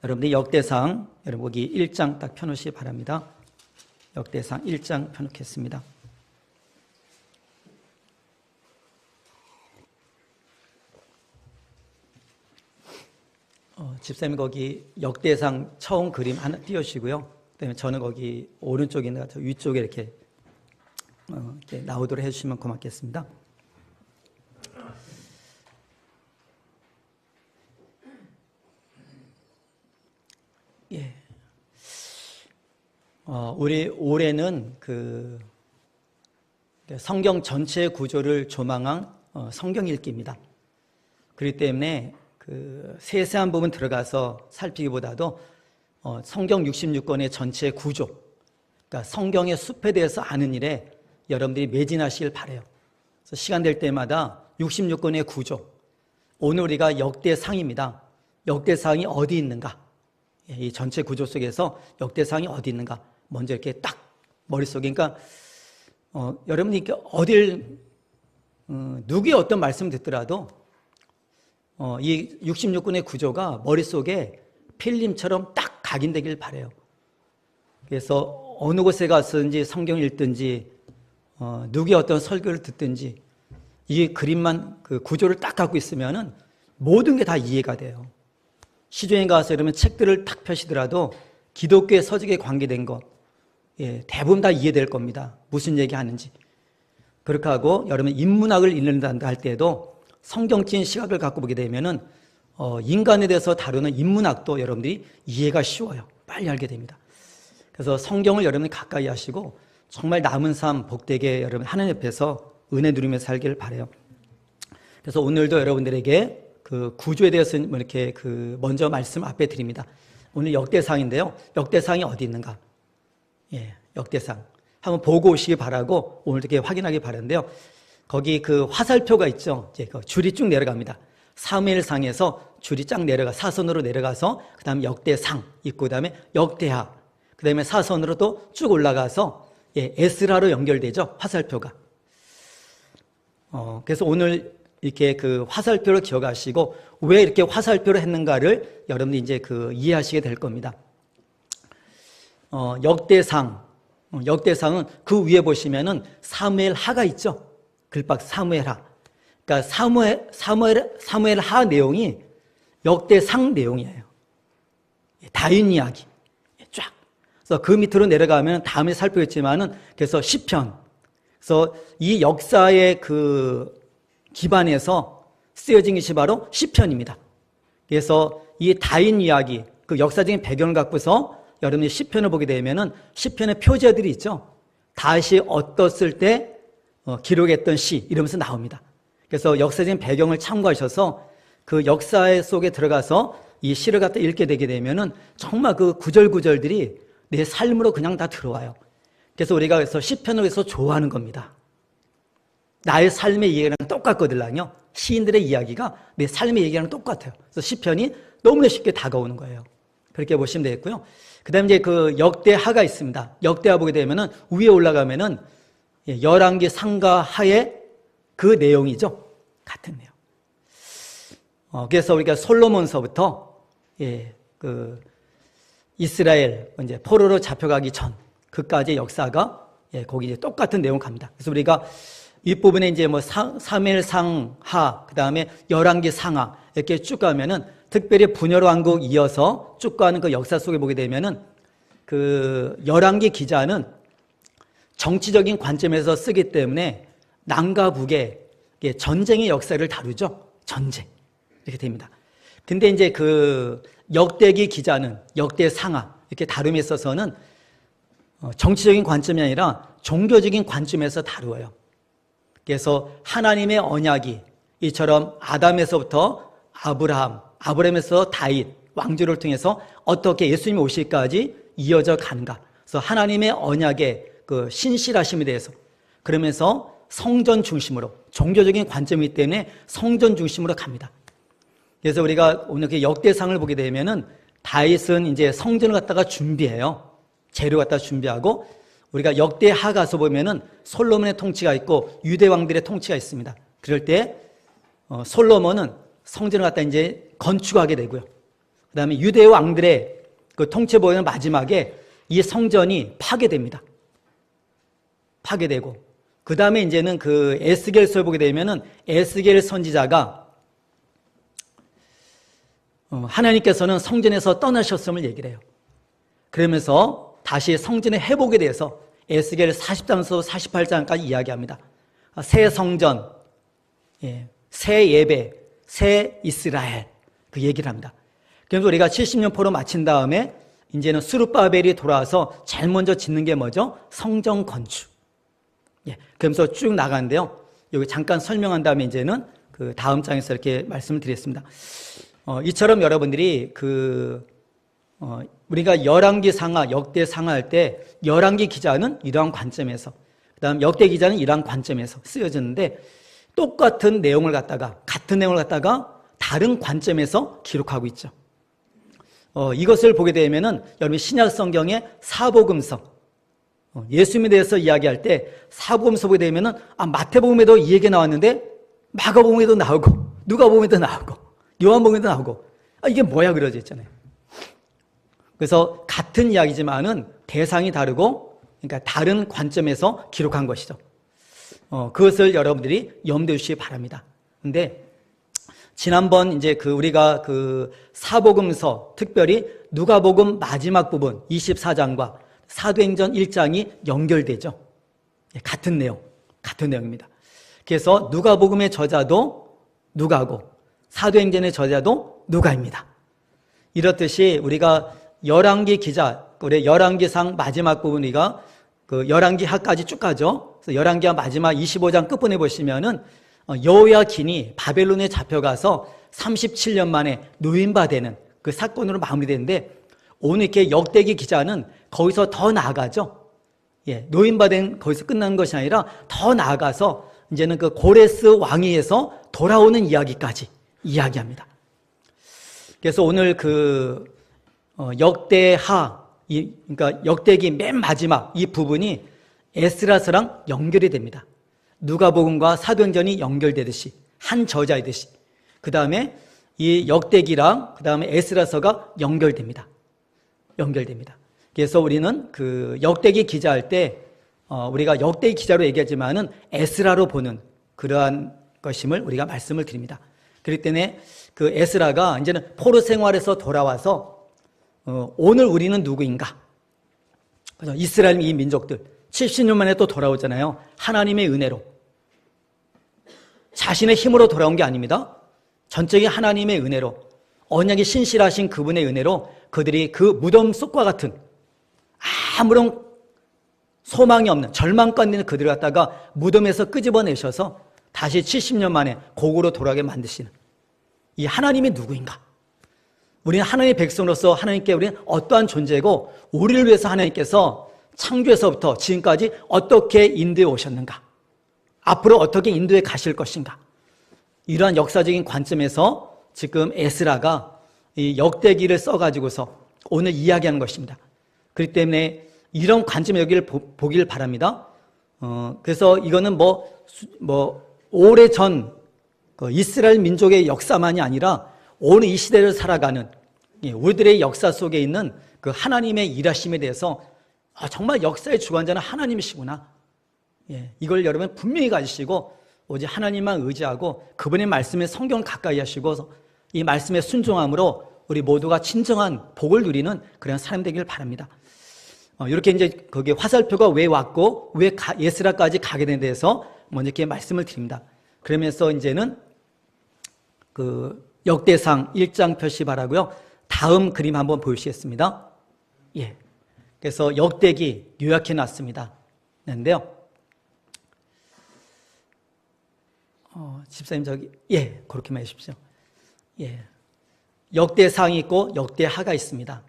여러분들 역대상 여러분 거기 1장 딱 펴놓으시기 바랍니다. 역대상 1장 펴놓겠습니다. 집사님 거기 역대상 처음 그림 하나 띄우시고요. 그다음에 저는 거기 오른쪽에 있는 것 위쪽에 이렇게 나오도록 해주시면 고맙겠습니다. 예. 우리 올해는 그 성경 전체 구조를 조망한 성경 읽기입니다. 그렇기 때문에 그 세세한 부분 들어가서 살피기보다도 성경 66권의 전체 구조, 그러니까 성경의 숲에 대해서 아는 일에 여러분들이 매진하시길 바라요. 그래서 시간 될 때마다 66권의 구조, 오늘 우리가 역대상입니다. 역대상이 어디 있는가? 이 전체 구조 속에서 역대상이 어디 있는가? 먼저 이렇게 딱 머릿속에, 그러니까 여러분이 어딜 누구의 어떤 말씀을 듣더라도 이 66권의 구조가 머릿속에 필름처럼 딱 각인되길 바라요. 그래서 어느 곳에 갔든지 성경을 읽든지 누구의 어떤 설교를 듣든지 이 그림만 그 구조를 딱 갖고 있으면은 모든 게 다 이해가 돼요. 시중에 가서 이러면 책들을 딱 펴시더라도 기독교의 서적에 관계된 것 대부분 다 이해될 겁니다. 무슨 얘기하는지. 그렇게 하고 여러분 인문학을 읽는다 할 때에도 성경적인 시각을 갖고 보게 되면은 인간에 대해서 다루는 인문학도 여러분들이 이해가 쉬워요. 빨리 알게 됩니다. 그래서 성경을 여러분이 가까이 하시고 정말 남은 삶 복되게 여러분 하나님 옆에서 은혜 누리면서 살기를 바라요. 그래서 오늘도 여러분들에게 그 구조에 대해서 이렇게 그 먼저 말씀 앞에 드립니다. 오늘 역대상인데요. 역대상이 어디 있는가? 역대상 한번 보고 오시기 바라고 오늘 이렇게 확인하기 바라는데요. 거기 그 화살표가 있죠. 이제 그 줄이 쭉 내려갑니다. 사무엘상에서 줄이 쫙 내려가 사선으로 내려가서 그 다음에 역대상 있고 그 다음에 역대하 그 다음에 사선으로 또 쭉 올라가서 에스라로 연결되죠. 화살표가. 그래서 오늘 이렇게 그 화살표를 기억하시고 왜 이렇게 화살표를 했는가를 여러분들이 이제 그 이해하시게 될 겁니다. 역대상은 그 위에 보시면은 사무엘하가 있죠. 글박 사무엘하. 그러니까 사무엘하 내용이 역대상 내용이에요. 다윗 이야기. 쫙. 그래서 그 밑으로 내려가면 다음에 살펴보겠지만은 그래서 시편. 그래서 이 역사의 그 기반에서 쓰여진 것이 바로 시편입니다. 그래서 이 다윗 이야기, 그 역사적인 배경을 갖고서 여러분이 시편을 보게 되면은 시편의 표제들이 있죠. 다윗이 어떻을 때 기록했던 시 이러면서 나옵니다. 그래서 역사적인 배경을 참고하셔서 그 역사 속에 들어가서 이 시를 갖다 읽게 되게 되면은 정말 그 구절구절들이 내 삶으로 그냥 다 들어와요. 그래서 우리가 그래서 시편을 위해서 좋아하는 겁니다. 나의 삶의 이야기랑 똑같거든요. 시인들의 이야기가 내 삶의 얘기랑 똑같아요. 그래서 시편이 너무나 쉽게 다가오는 거예요. 그렇게 보시면 되겠고요. 그 다음에 이제 그 역대하가 있습니다. 역대하 보게 되면은 위에 올라가면은 열왕기 상가 하의 그 내용이죠. 같은 내용. 그래서 우리가 솔로몬서부터 그 이스라엘 이제 포로로 잡혀가기 전 그까지 역사가 거기 이제 똑같은 내용 갑니다. 그래서 우리가 윗부분에 이제 뭐 사무엘상하 그다음에 열왕기 상하 이렇게 쭉 가면은 특별히 분열 왕국 이어서 쭉 가는 그 역사 속에 보게 되면은 그 열왕기 기자는 정치적인 관점에서 쓰기 때문에 남과 북의 전쟁의 역사를 다루죠. 전쟁. 이렇게 됩니다. 근데 이제 그 역대기 기자는 역대상하 이렇게 다룸에 있어서는 정치적인 관점이 아니라 종교적인 관점에서 다루어요. 그래서 하나님의 언약이 이처럼 아담에서부터 아브라함에서 다윗, 왕조를 통해서 어떻게 예수님이 오실까지 이어져 가는가. 그래서 하나님의 언약의 그 신실하심에 대해서 그러면서 성전 중심으로 종교적인 관점이기 때문에 성전 중심으로 갑니다. 그래서 우리가 오늘 그 역대상을 보게 되면은 다윗은 이제 성전을 갖다가 준비해요. 재료 갖다가 준비하고 우리가 역대하 가서 보면은 솔로몬의 통치가 있고 유대 왕들의 통치가 있습니다. 그럴 때 솔로몬은 성전을 갖다 이제 건축하게 되고요. 그 다음에 유대 왕들의 그 통치 보이는 마지막에 이 성전이 파괴됩니다. 파괴되고, 그 다음에 이제는 그 에스겔서를 보게 되면은 에스겔 선지자가 하나님께서는 성전에서 떠나셨음을 얘기를 해요. 그러면서 다시 성전의 회복에 대해서 에스겔 40장에서 48장까지 이야기합니다. 새 성전, 새 예배, 새 이스라엘, 그 얘기를 합니다. 그래서 우리가 70년 포로 마친 다음에 이제는 스룹바벨이 돌아와서 제일 먼저 짓는 게 뭐죠? 성전 건축. 그러면서 쭉 나가는데요. 여기 잠깐 설명한 다음에 이제는 그 다음 장에서 이렇게 말씀을 드리겠습니다. 이처럼 여러분들이 우리가 열왕기 상하, 역대 상하할 때 열왕기 기자는 이러한 관점에서, 그 다음 역대 기자는 이러한 관점에서 쓰여졌는데 똑같은 내용을 같은 내용을 갖다가 다른 관점에서 기록하고 있죠. 이것을 보게 되면은 여러분 신약 성경의 사복음서, 예수님에 대해서 이야기할 때 사복음서 보게 되면은 마태복음에도 이 얘기 나왔는데 마가복음에도 나오고 누가복음에도 나오고 요한복음에도 나오고 이게 뭐야 그러져 있잖아요. 그래서 같은 이야기지만은 대상이 다르고, 그러니까 다른 관점에서 기록한 것이죠. 그것을 여러분들이 염두에 주시기 바랍니다. 근데 지난번 이제 우리가 사복음서, 특별히 누가복음 마지막 부분 24장과 사도행전 1장이 연결되죠. 같은 내용입니다. 그래서 누가복음의 저자도 누가고 사도행전의 저자도 누가입니다. 이렇듯이 우리가 열왕기 기자, 우리 열왕기상 마지막 부분 우리가 열왕기하까지 쭉 가죠. 그래서 열왕기하 마지막 25장 끝부분에 보시면은 여호야긴이 바벨론에 잡혀가서 37년 만에 노인바되는 그 사건으로 마무리되는데, 오늘 이렇게 역대기 기자는 거기서 더 나아가죠. 노인바된 거기서 끝난 것이 아니라 더 나아가서 이제는 그 고레스 왕위에서 돌아오는 이야기까지 이야기합니다. 그래서 오늘 역대하, 그러니까 역대기 맨 마지막 이 부분이 에스라서랑 연결이 됩니다. 누가복음과 사도행전이 연결되듯이, 한 저자이듯이. 그 다음에 이 역대기랑 그 다음에 에스라서가 연결됩니다. 그래서 우리는 역대기 기자할 때 우리가 역대기 기자로 얘기하지만은 에스라로 보는 그러한 것임을 우리가 말씀을 드립니다. 그렇기 때문에 에스라가 이제는 포로 생활에서 돌아와서 오늘 우리는 누구인가? 그죠? 이스라엘 이 민족들 70년 만에 또 돌아오잖아요. 하나님의 은혜로, 자신의 힘으로 돌아온 게 아닙니다. 전적인 하나님의 은혜로, 언약이 신실하신 그분의 은혜로 그들이 그 무덤 속과 같은 아무런 소망이 없는 절망감 있는 그들을 갖다가 무덤에서 끄집어내셔서 다시 70년 만에 고국으로 돌아가게 만드시는 이 하나님이 누구인가? 우리는 하나님의 백성으로서 하나님께 우리는 어떠한 존재고, 우리를 위해서 하나님께서 창조에서부터 지금까지 어떻게 인도해 오셨는가? 앞으로 어떻게 인도해 가실 것인가? 이러한 역사적인 관점에서 지금 에스라가 이 역대기를 써가지고서 오늘 이야기하는 것입니다. 그렇기 때문에 이런 관점의 여기를 보길 바랍니다. 그래서 이거는 오래전 이스라엘 민족의 역사만이 아니라 오늘 이 시대를 살아가는 우리들의 역사 속에 있는 그 하나님의 일하심에 대해서 정말 역사의 주관자는 하나님이시구나. 이걸 여러분 분명히 가지시고 오직 하나님만 의지하고 그분의 말씀에 성경을 가까이 하시고 이 말씀에 순종함으로 우리 모두가 진정한 복을 누리는 그런 사람 되길 바랍니다. 이렇게 이제 거기 화살표가 왜 왔고 왜 예스라까지 가게 된 데서 먼저 이렇게 말씀을 드립니다. 그러면서 이제는 역대상 1장 표시 바라고요. 다음 그림 한번 보시겠습니다. 그래서 역대기 요약해 놨습니다. 그런데요. 집사님 그렇게만 해주십시오. 역대상이 있고 역대하가 있습니다.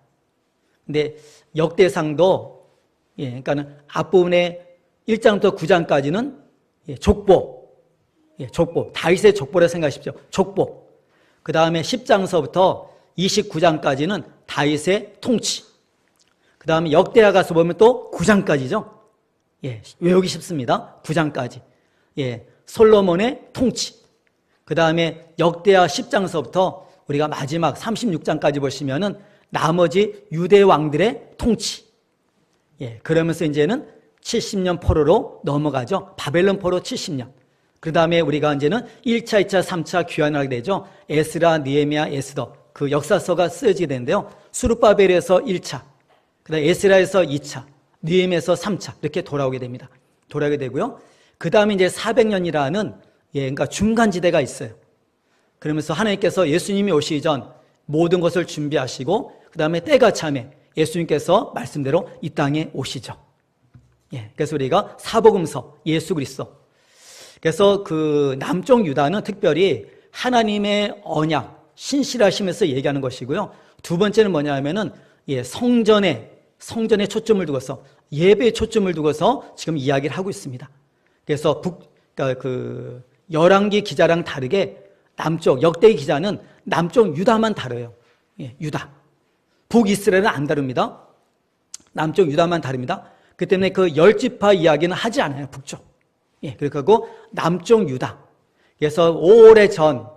근데 역대상도 그러니까는 앞부분에 1장부터 9장까지는 족보, 다윗의 족보라 생각하십시오. 족보. 그 다음에 10장서부터 29장까지는 다윗의 통치. 그 다음에 역대하 가서 보면 또 9장까지죠. 외우기 쉽습니다. 9장까지. 솔로몬의 통치. 그 다음에 역대하 10장서부터 우리가 마지막 36장까지 보시면은 나머지 유대 왕들의 통치. 그러면서 이제는 70년 포로로 넘어가죠. 바벨론 포로 70년. 그 다음에 우리가 이제는 1차, 2차, 3차 귀환을 하게 되죠. 에스라, 느헤미야, 에스더. 그 역사서가 쓰여지게 되는데요. 수르바벨에서 1차, 그 다음에 에스라에서 2차, 느헤미야에서 3차. 이렇게 돌아오게 됩니다. 돌아오게 되고요. 그 다음에 이제 400년이라는 그러니까 중간지대가 있어요. 그러면서 하나님께서 예수님이 오시기 전 모든 것을 준비하시고 그 다음에 때가 참에 예수님께서 말씀대로 이 땅에 오시죠. 그래서 우리가 사복음서 예수 그리스도. 그래서 그 남쪽 유다는 특별히 하나님의 언약, 신실하심에서 얘기하는 것이고요. 두 번째는 뭐냐 하면은 성전에 초점을 두고서 예배에 초점을 두고서 지금 이야기를 하고 있습니다. 그래서 그러니까 그 열왕기 기자랑 다르게 남쪽 역대기 기자는 남쪽 유다만 다뤄요. 유다. 북이스라엘은 안 다룹니다. 남쪽 유다만 다릅니다. 그 때문에 그 10지파 이야기는 하지 않아요. 북쪽. 그리고 남쪽 유다. 그래서 오래전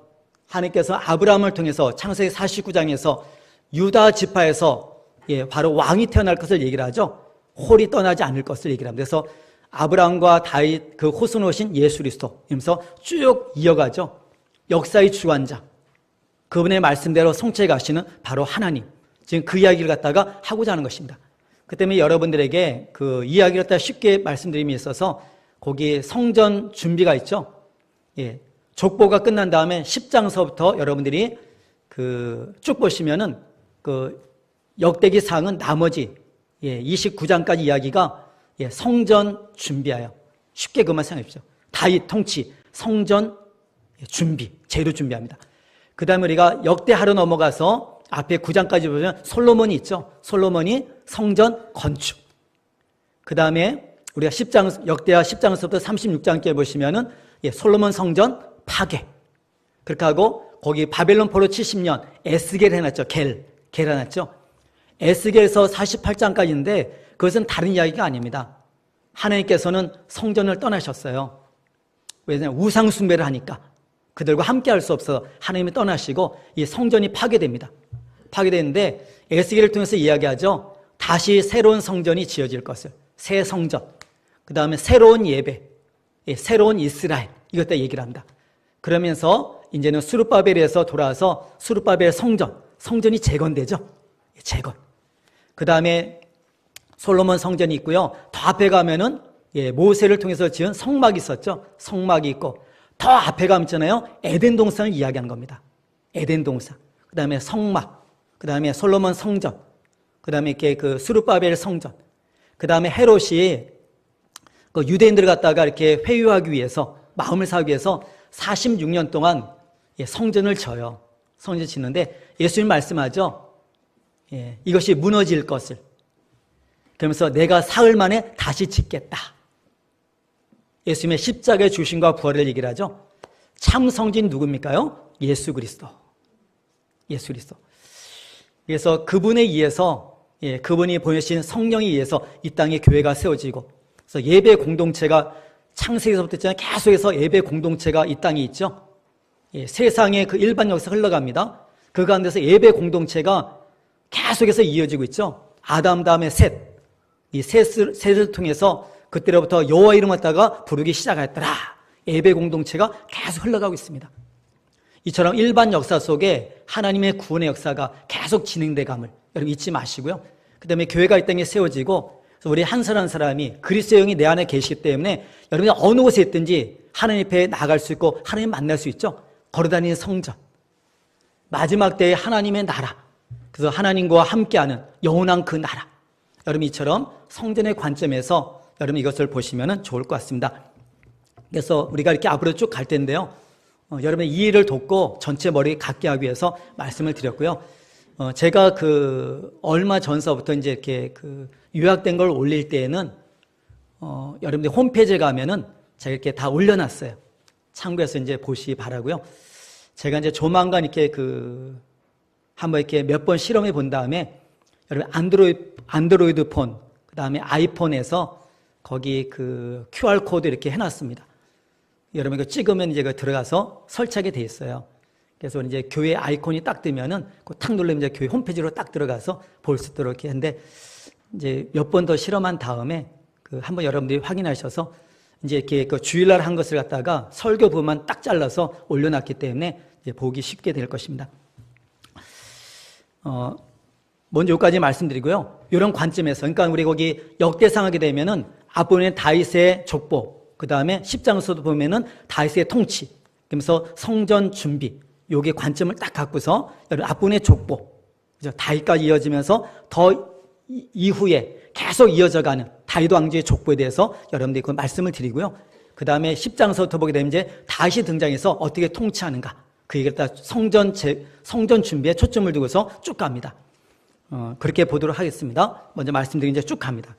하나님께서 아브라함을 통해서 창세기 49장에서 유다 지파에서 바로 왕이 태어날 것을 얘기를 하죠. 홀이 떠나지 않을 것을 얘기를 합니다. 그래서 아브라함과 다윗 그 후손 오신 예수 그리스도 이러면서 쭉 이어가죠. 역사의 주관자. 그분의 말씀대로 성취해 가시는 바로 하나님. 지금 그 이야기를 갖다가 하고자 하는 것입니다. 그 때문에 여러분들에게 그 이야기를 갖다 쉽게 말씀드림에 있어서 거기 성전 준비가 있죠. 족보가 끝난 다음에 10장서부터 여러분들이 그 쭉 보시면은 그 역대기 상은 나머지 29장까지 이야기가 성전 준비하여 쉽게 그만 생각하십시오. 다윗 통치, 성전 준비, 재료 준비합니다. 그 다음에 우리가 역대하로 넘어가서 앞에 9장까지 보면 솔로몬이 있죠. 솔로몬이 성전 건축. 그 다음에 우리가 역대하 10장에서부터 36장께 보시면은 솔로몬 성전 파괴. 그렇게 하고 거기 바벨론 포로 70년 에스겔 해놨죠. 겔 해놨죠. 에스겔에서 48장까지인데 그것은 다른 이야기가 아닙니다. 하나님께서는 성전을 떠나셨어요. 왜냐하면 우상 숭배를 하니까 그들과 함께 할 수 없어서 하나님이 떠나시고 이 성전이 파괴됩니다. 파괴되는데 에스겔을 통해서 이야기하죠. 다시 새로운 성전이 지어질 것을. 새 성전. 그 다음에 새로운 예배. 새로운 이스라엘. 이것도 얘기를 합니다. 그러면서 이제는 수르바벨에서 돌아와서 수르바벨 성전이 재건되죠. 재건. 그 다음에 솔로몬 성전이 있고요. 더 앞에 가면은 모세를 통해서 지은 성막이 있었죠. 성막이 있고 더 앞에 가면 있잖아요. 에덴 동산을 이야기하는 겁니다. 에덴 동산. 그 다음에 성막. 그 다음에 솔로몬 성전. 그 다음에 이렇게 그 수르바벨 성전. 그 다음에 헤롯이 그 유대인들을 갖다가 이렇게 회유하기 위해서 마음을 사기 위해서 46년 동안 성전을 져요. 성전을 짓는데 예수님 말씀하죠. 이것이 무너질 것을. 그러면서 내가 사흘 만에 다시 짓겠다. 예수님의 십자가의 주심과 부활을 얘기를 하죠. 참 성진 누굽니까요? 예수 그리스도. 예수 그리스도. 그래서 그분에 의해서 그분이 보내신 성령에 의해서 이 땅에 교회가 세워지고 그래서 예배 공동체가 창세기서부터 있잖아요. 계속해서 예배 공동체가 이 땅에 있죠. 세상의 그 일반 역사가 흘러갑니다. 그 가운데서 예배 공동체가 계속해서 이어지고 있죠. 아담 다음에 셋. 이 셋을 통해서 그때로부터 여호와 이름을 갖다가 부르기 시작했더라. 예배 공동체가 계속 흘러가고 있습니다. 이처럼 일반 역사 속에 하나님의 구원의 역사가 계속 진행돼감을 여러분 잊지 마시고요. 그 다음에 교회가 이 땅에 세워지고 우리 한 사람 한 사람이 그리스도의 영이 내 안에 계시기 때문에 여러분이 어느 곳에 있든지 하나님 앞에 나갈 수 있고 하나님 만날 수 있죠. 걸어다니는 성전. 마지막 때의 하나님의 나라. 그래서 하나님과 함께하는 영원한 그 나라. 여러분 이처럼 성전의 관점에서 여러분 이것을 보시면 좋을 것 같습니다. 그래서 우리가 이렇게 앞으로 쭉 갈 텐데요. 여러분의 이해를 돕고 전체 머리 갖게 하기 위해서 말씀을 드렸고요. 제가 그 얼마 전서부터 이제 이렇게 그 요약된 걸 올릴 때에는 여러분들 홈페이지에 가면은 제가 이렇게 다 올려놨어요. 참고해서 이제 보시기 바라고요. 제가 이제 조만간 이렇게 그 한번 이렇게 몇 번 실험해 본 다음에 여러분 안드로이드 폰, 그 다음에 아이폰에서 거기 그 QR 코드 이렇게 해놨습니다. 여러분 이거 찍으면 이제 들어가서 설치하게 돼 있어요. 그래서 이제 교회 아이콘이 딱 뜨면은 그 탁 누르면 이제 교회 홈페이지로 딱 들어가서 볼 수 있도록 이렇게 했는데 이제 몇 번 더 실험한 다음에 그 한번 여러분들이 확인하셔서 이제 이렇게 그 주일날 한 것을 갖다가 설교 부분만 딱 잘라서 올려놨기 때문에 이제 보기 쉽게 될 것입니다. 먼저 여기까지 말씀드리고요. 이런 관점에서, 그러니까 우리 거기 역대상하게 되면은 앞부분에 다윗의 족보, 그 다음에 10장서도 보면은 다윗의 통치, 그러면서 성전 준비, 요게 관점을 딱 갖고서 여러분 앞부분의 족보, 그죠? 다윗까지 이어지면서 더 이후에 계속 이어져가는 다윗 왕조의 족보에 대해서 여러분들이 그 말씀을 드리고요. 그 다음에 10장서부터 보게 되면 이제 다윗이 등장해서 어떻게 통치하는가, 그 얘기를 다 성전 준비에 초점을 두고서 쭉 갑니다. 그렇게 보도록 하겠습니다. 먼저 말씀드린 이제 쭉 갑니다.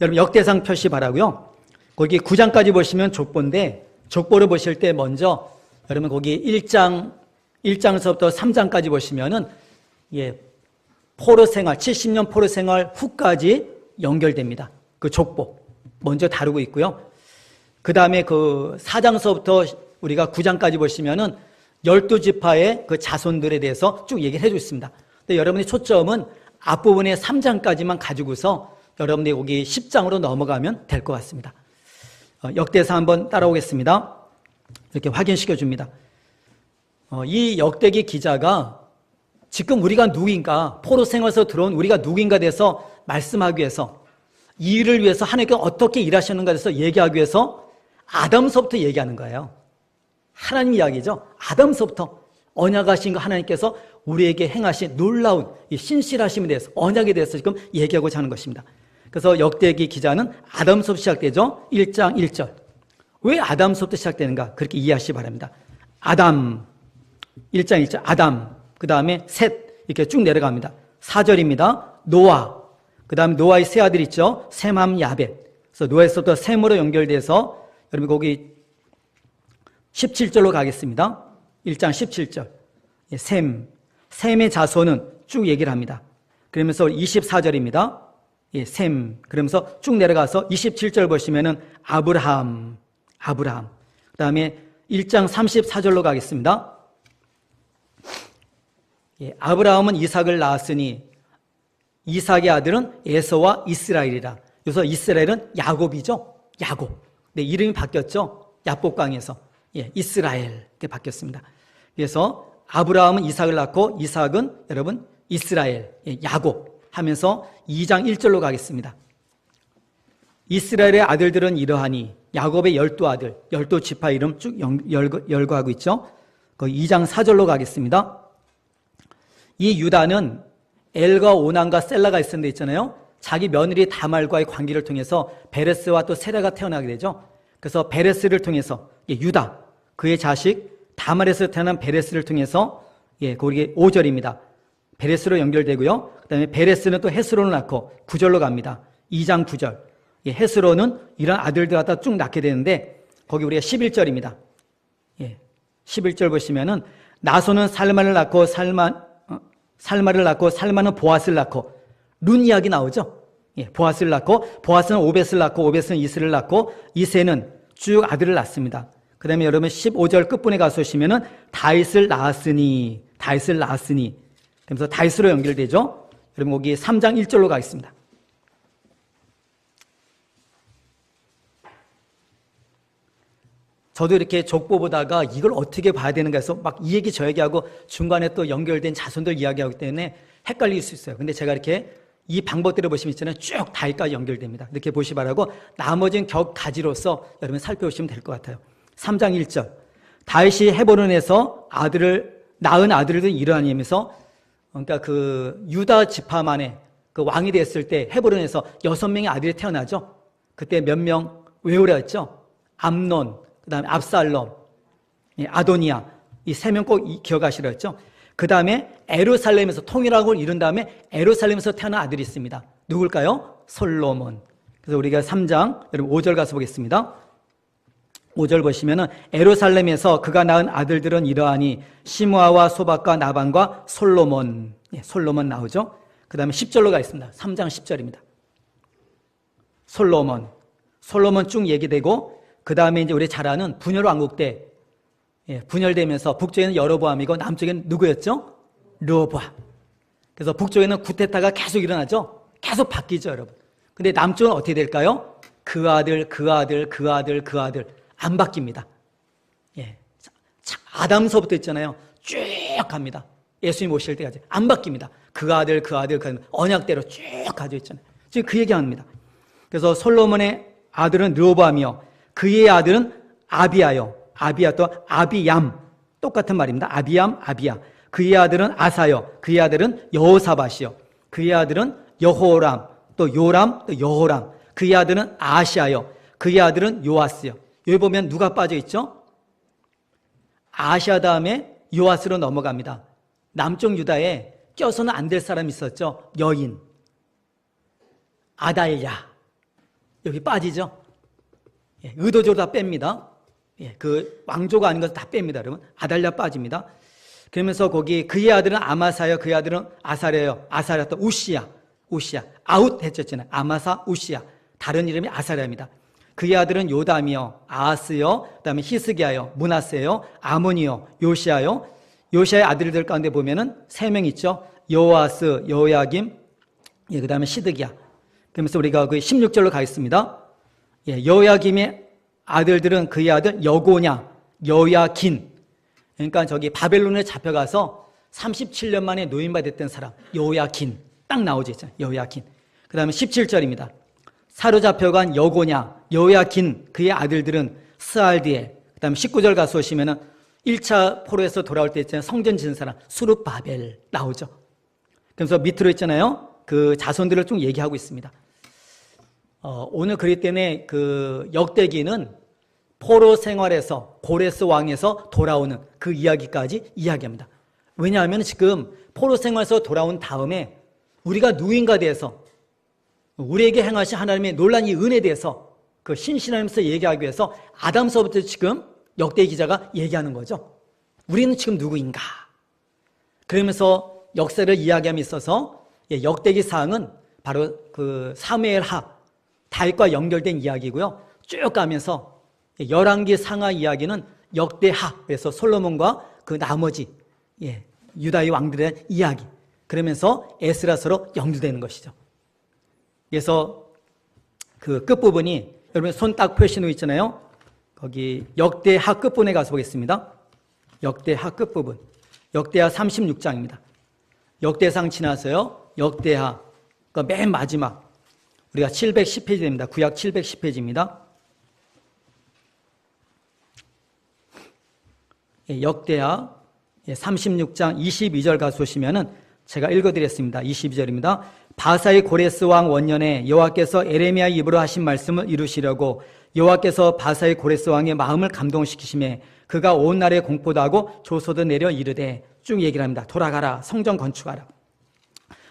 여러분 역대상 표시 바라고요. 거기 9장까지 보시면 족보인데 족보를 보실 때 먼저 여러분 거기 1장서부터 3장까지 보시면은 포로 생활 70년 포로 생활 후까지 연결됩니다. 그 족보 먼저 다루고 있고요. 그 다음에 그 4장서부터 우리가 9장까지 보시면은 12지파의 그 자손들에 대해서 쭉 얘기를 해주고 있습니다. 근데 여러분의 초점은 앞부분의 3장까지만 가지고서 여러분들이 거기 10장으로 넘어가면 될 것 같습니다. 역대상 한번 따라오겠습니다. 이렇게 확인시켜 줍니다. 이 역대기 기자가 지금 우리가 누구인가, 포로 생활에서 들어온 우리가 누구인가 돼서 말씀하기 위해서, 이 일을 위해서 하나님께서 어떻게 일하셨는가 돼서 얘기하기 위해서 아담서부터 얘기하는 거예요. 하나님 이야기죠. 아담서부터 언약하신 거 하나님께서 우리에게 행하신 놀라운 이 신실하심에 대해서, 언약에 대해서 지금 얘기하고자 하는 것입니다. 그래서 역대기 기자는 아담서부터 시작되죠. 1장 1절. 왜 아담서부터 시작되는가? 그렇게 이해하시기 바랍니다. 아담, 1장 1절, 아담, 그 다음에 셋, 이렇게 쭉 내려갑니다. 4절입니다. 노아, 그 다음에 노아의 세 아들 있죠. 셈함, 야벳. 그래서 노아에서부터 셈으로 연결돼서 여러분 거기 17절로 가겠습니다. 1장 17절. 셈의 자손은 쭉 얘기를 합니다. 그러면서 24절입니다. 셈. 그러면서 쭉 내려가서 27절 보시면은 아브라함. 그 다음에 1장 34절로 가겠습니다. 아브라함은 이삭을 낳았으니 이삭의 아들은 에서와 이스라엘이라. 여기서 이스라엘은 야곱이죠. 야곱. 네, 이름이 바뀌었죠. 야복강에서. 이스라엘 이렇게 바뀌었습니다. 그래서 아브라함은 이삭을 낳고 이삭은 여러분 이스라엘, 야곱 하면서 2장 1절로 가겠습니다. 이스라엘의 아들들은 이러하니, 야곱의 12아들, 12지파 이름 쭉 열거하고 있죠. 그 2장 4절로 가겠습니다. 이 유다는 엘과 오난과 셀라가 있었는데 있잖아요. 자기 며느리 다말과의 관계를 통해서 베레스와 또 세라가 태어나게 되죠. 그래서 베레스를 통해서 유다, 그의 자식 다말에서 태어난 베레스를 통해서 거기 5절입니다. 베레스로 연결되고요. 그 다음에 베레스는 또 헤스론을 낳고 9절로 갑니다. 2장 9절. 헤스론은 이런 아들들 갖다 쭉 낳게 되는데 거기 우리가 11절입니다. 11절 보시면은 나소는 살마를 낳고 살마를 낳고 살마는 보아스를 낳고 룬 이야기 나오죠. 보아스를 낳고 보아스는 오벳을 낳고 오벳은 이스를 낳고 이세는 쭉 아들을 낳습니다. 그 다음에 여러분 15절 끝부분에 가서 보시면은 다윗을 낳았으니 그러면서 다윗으로 연결되죠. 여러분 거기 3장 1절로 가겠습니다. 저도 이렇게 족보 보다가 이걸 어떻게 봐야 되는가 해서 막 이 얘기 저 얘기하고 중간에 또 연결된 자손들 이야기하기 때문에 헷갈릴 수 있어요. 근데 제가 이렇게 이 방법대로 보시면 있잖아요. 쭉 다윗까지 연결됩니다. 이렇게 보시 바라고 나머지는 격가지로서 여러분 살펴보시면 될 것 같아요. 3장 1절. 다윗이 헤브론에서 낳은 아들들 이러하니면서, 그러니까 그 유다 지파만의 그 왕이 됐을 때 헤브론에서 6명의 아들이 태어나죠. 그때 몇 명 외우라 했죠. 암논, 그 다음에 압살롬, 아도니아, 이 3명 꼭 기억하시라 했죠. 그 다음에 에루살렘에서 통일왕국을 이룬 다음에 에루살렘에서 태어난 아들이 있습니다. 누굴까요? 솔로몬. 그래서 우리가 3장, 여러분 5절 가서 보겠습니다. 5절 보시면은 에루살렘에서 그가 낳은 아들들은 이러하니 시므아와 소박과 나반과 솔로몬. 솔로몬 나오죠. 그 다음에 10절로 가겠습니다. 3장 10절입니다. 솔로몬 쭉 얘기되고, 그 다음에 이제 우리 잘 아는 분열 왕국 때 분열되면서 북쪽에는 여로보암이고 남쪽에는 누구였죠? 르호보암. 그래서 북쪽에는 구테타가 계속 일어나죠? 계속 바뀌죠, 여러분. 근데 남쪽은 어떻게 될까요? 그 아들, 그 아들, 그 아들, 그 아들. 안 바뀝니다. 아담서부터 있잖아요. 쭉 갑니다. 예수님 오실 때까지. 안 바뀝니다. 그 아들, 그 아들, 그 아들. 언약대로 쭉 가져 있잖아요. 지금 그 얘기합니다. 그래서 솔로몬의 아들은 르호보암이요. 그의 아들은 아비야요. 아비야 또 아비얌. 똑같은 말입니다. 아비얌, 아비야. 그의 아들은 아사요. 그의 아들은 여호사밧이요. 그의 아들은 여호람, 또 요람, 또 여호람. 그의 아들은 아시아요. 그의 아들은 요아스요. 여기 보면 누가 빠져 있죠? 아시아 다음에 요아스로 넘어갑니다. 남쪽 유다에 껴서는 안 될 사람이 있었죠. 여인 아달랴. 여기 빠지죠. 의도적으로 다 뺍니다. 그 왕조가 아닌 것을 다 뺍니다. 여러분 아달랴 빠집니다. 그러면서 거기 그의 아들은 아마사요. 그의 아들은 아사랴요. 아사랴 또 우시야. 아웃 했었잖아요. 아마사 우시야. 다른 이름이 아사랴입니다. 그의 아들은 요담이요, 아하스요, 그다음에 히스기야요, 므낫세요, 아몬이요, 요시아요. 요시아의 아들들 가운데 보면은 3명 있죠. 여호아스, 여호야김, 그다음에 시드기야. 그러면서 우리가 그 16절로 가겠습니다. 여호야김의 아들들은 그의 아들 여고냐, 여야긴. 그러니까 저기 바벨론에 잡혀가서 37년 만에 노인받았던 사람, 여야긴. 딱 나오죠, 있잖아요. 여야긴. 그다음에 17절입니다. 사로잡혀간 여고냐, 여야긴 그의 아들들은 스알디에. 그다음에 19절 가서 오시면은 1차 포로에서 돌아올 때 있잖아요. 성전 지은 사람 수룹바벨 나오죠. 그래서 밑으로 있잖아요. 그 자손들을 좀 얘기하고 있습니다. 오늘 그리 때문에 그 역대기는 포로 생활에서 고레스 왕에서 돌아오는 그 이야기까지 이야기합니다. 왜냐하면 지금 포로 생활에서 돌아온 다음에 우리가 누구인가 대해서 우리에게 행하신 하나님의 놀란 이 은혜에 대해서 그 신실하면서 얘기하기 위해서 아담서부터 지금 역대 기자가 얘기하는 거죠. 우리는 지금 누구인가? 그러면서 역사를 이야기함에 있어서 역대기 사항은 바로 그 사무엘하 다윗과 연결된 이야기고요. 쭉 가면서 열왕기 상하 이야기는 역대하, 그래서 솔로몬과 그 나머지 유다의 왕들의 이야기. 그러면서 에스라서로 연결되는 것이죠. 그래서 그 끝부분이 여러분 손 딱 펴신 후 있잖아요. 거기 역대하 끝부분에 가서 보겠습니다. 역대하 끝부분. 역대하 36장입니다. 역대상 지나서요. 역대하 그러니까 맨 마지막 우리가 710페이지입니다. 구약 710페이지입니다. 역대하 36장 22절 가서 보시면은 제가 읽어드렸습니다. 22절입니다. 바사의 고레스 왕 원년에 여호와께서 에레미야의 입으로 하신 말씀을 이루시려고 여호와께서 바사의 고레스 왕의 마음을 감동시키심에 그가 온 나라에 공포도 하고 조소도 내려 이르되 쭉 얘기를 합니다. 돌아가라, 성전 건축하라.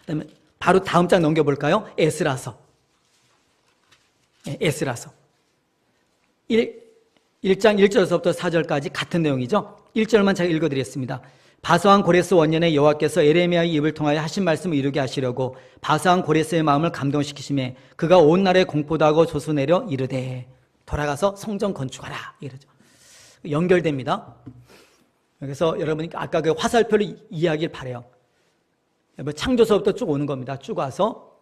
그다음에 바로 다음 장 넘겨볼까요? 에스라서. 에스라서 1장 1절에서부터 4절까지 같은 내용이죠. 1절만 제가 읽어드리겠습니다. 바사왕 고레스 원년에 여호와께서 에레미야의 입을 통하여 하신 말씀을 이루게 하시려고 바사왕 고레스의 마음을 감동시키심에 그가 온 나라에 공포도 하고 조소 내려 이르되 돌아가서 성전 건축하라 이러죠. 연결됩니다. 그래서 여러분이 아까 그 화살표를 이해하길 바라요. 창조서부터 쭉 오는 겁니다. 쭉 와서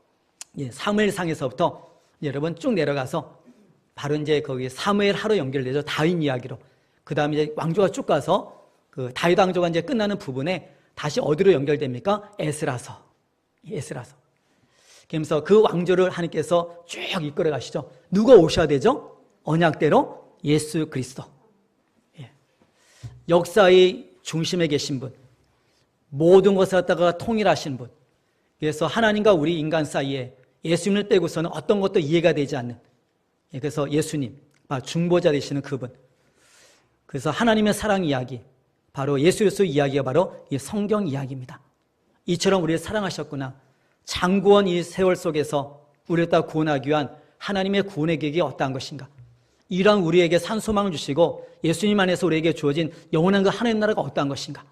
사무엘상에서부터 여러분 쭉 내려가서 바로 이제 거기 사무엘 하로 연결되죠. 다윗 이야기로. 그 다음에 이제 왕조가 쭉 가서 그 다윗 왕조가 이제 끝나는 부분에 다시 어디로 연결됩니까? 에스라서. 그러면서 그 왕조를 하나님께서 쭉 이끌어 가시죠. 누가 오셔야 되죠? 언약대로 예수 그리스도. 역사의 중심에 계신 분. 모든 것을 갖다가 통일하신 분. 그래서 하나님과 우리 인간 사이에 예수님을 빼고서는 어떤 것도 이해가 되지 않는. 그래서 예수님, 중보자 되시는 그분. 그래서 하나님의 사랑 이야기. 바로 예수 그리스도 이야기가 바로 이 성경 이야기입니다. 이처럼 우리를 사랑하셨구나. 장구원 이 세월 속에서 우리를 다 구원하기 위한 하나님의 구원의 계획이 어떠한 것인가. 이러한 우리에게 산소망을 주시고 예수님 안에서 우리에게 주어진 영원한 그 하나님 나라가 어떠한 것인가.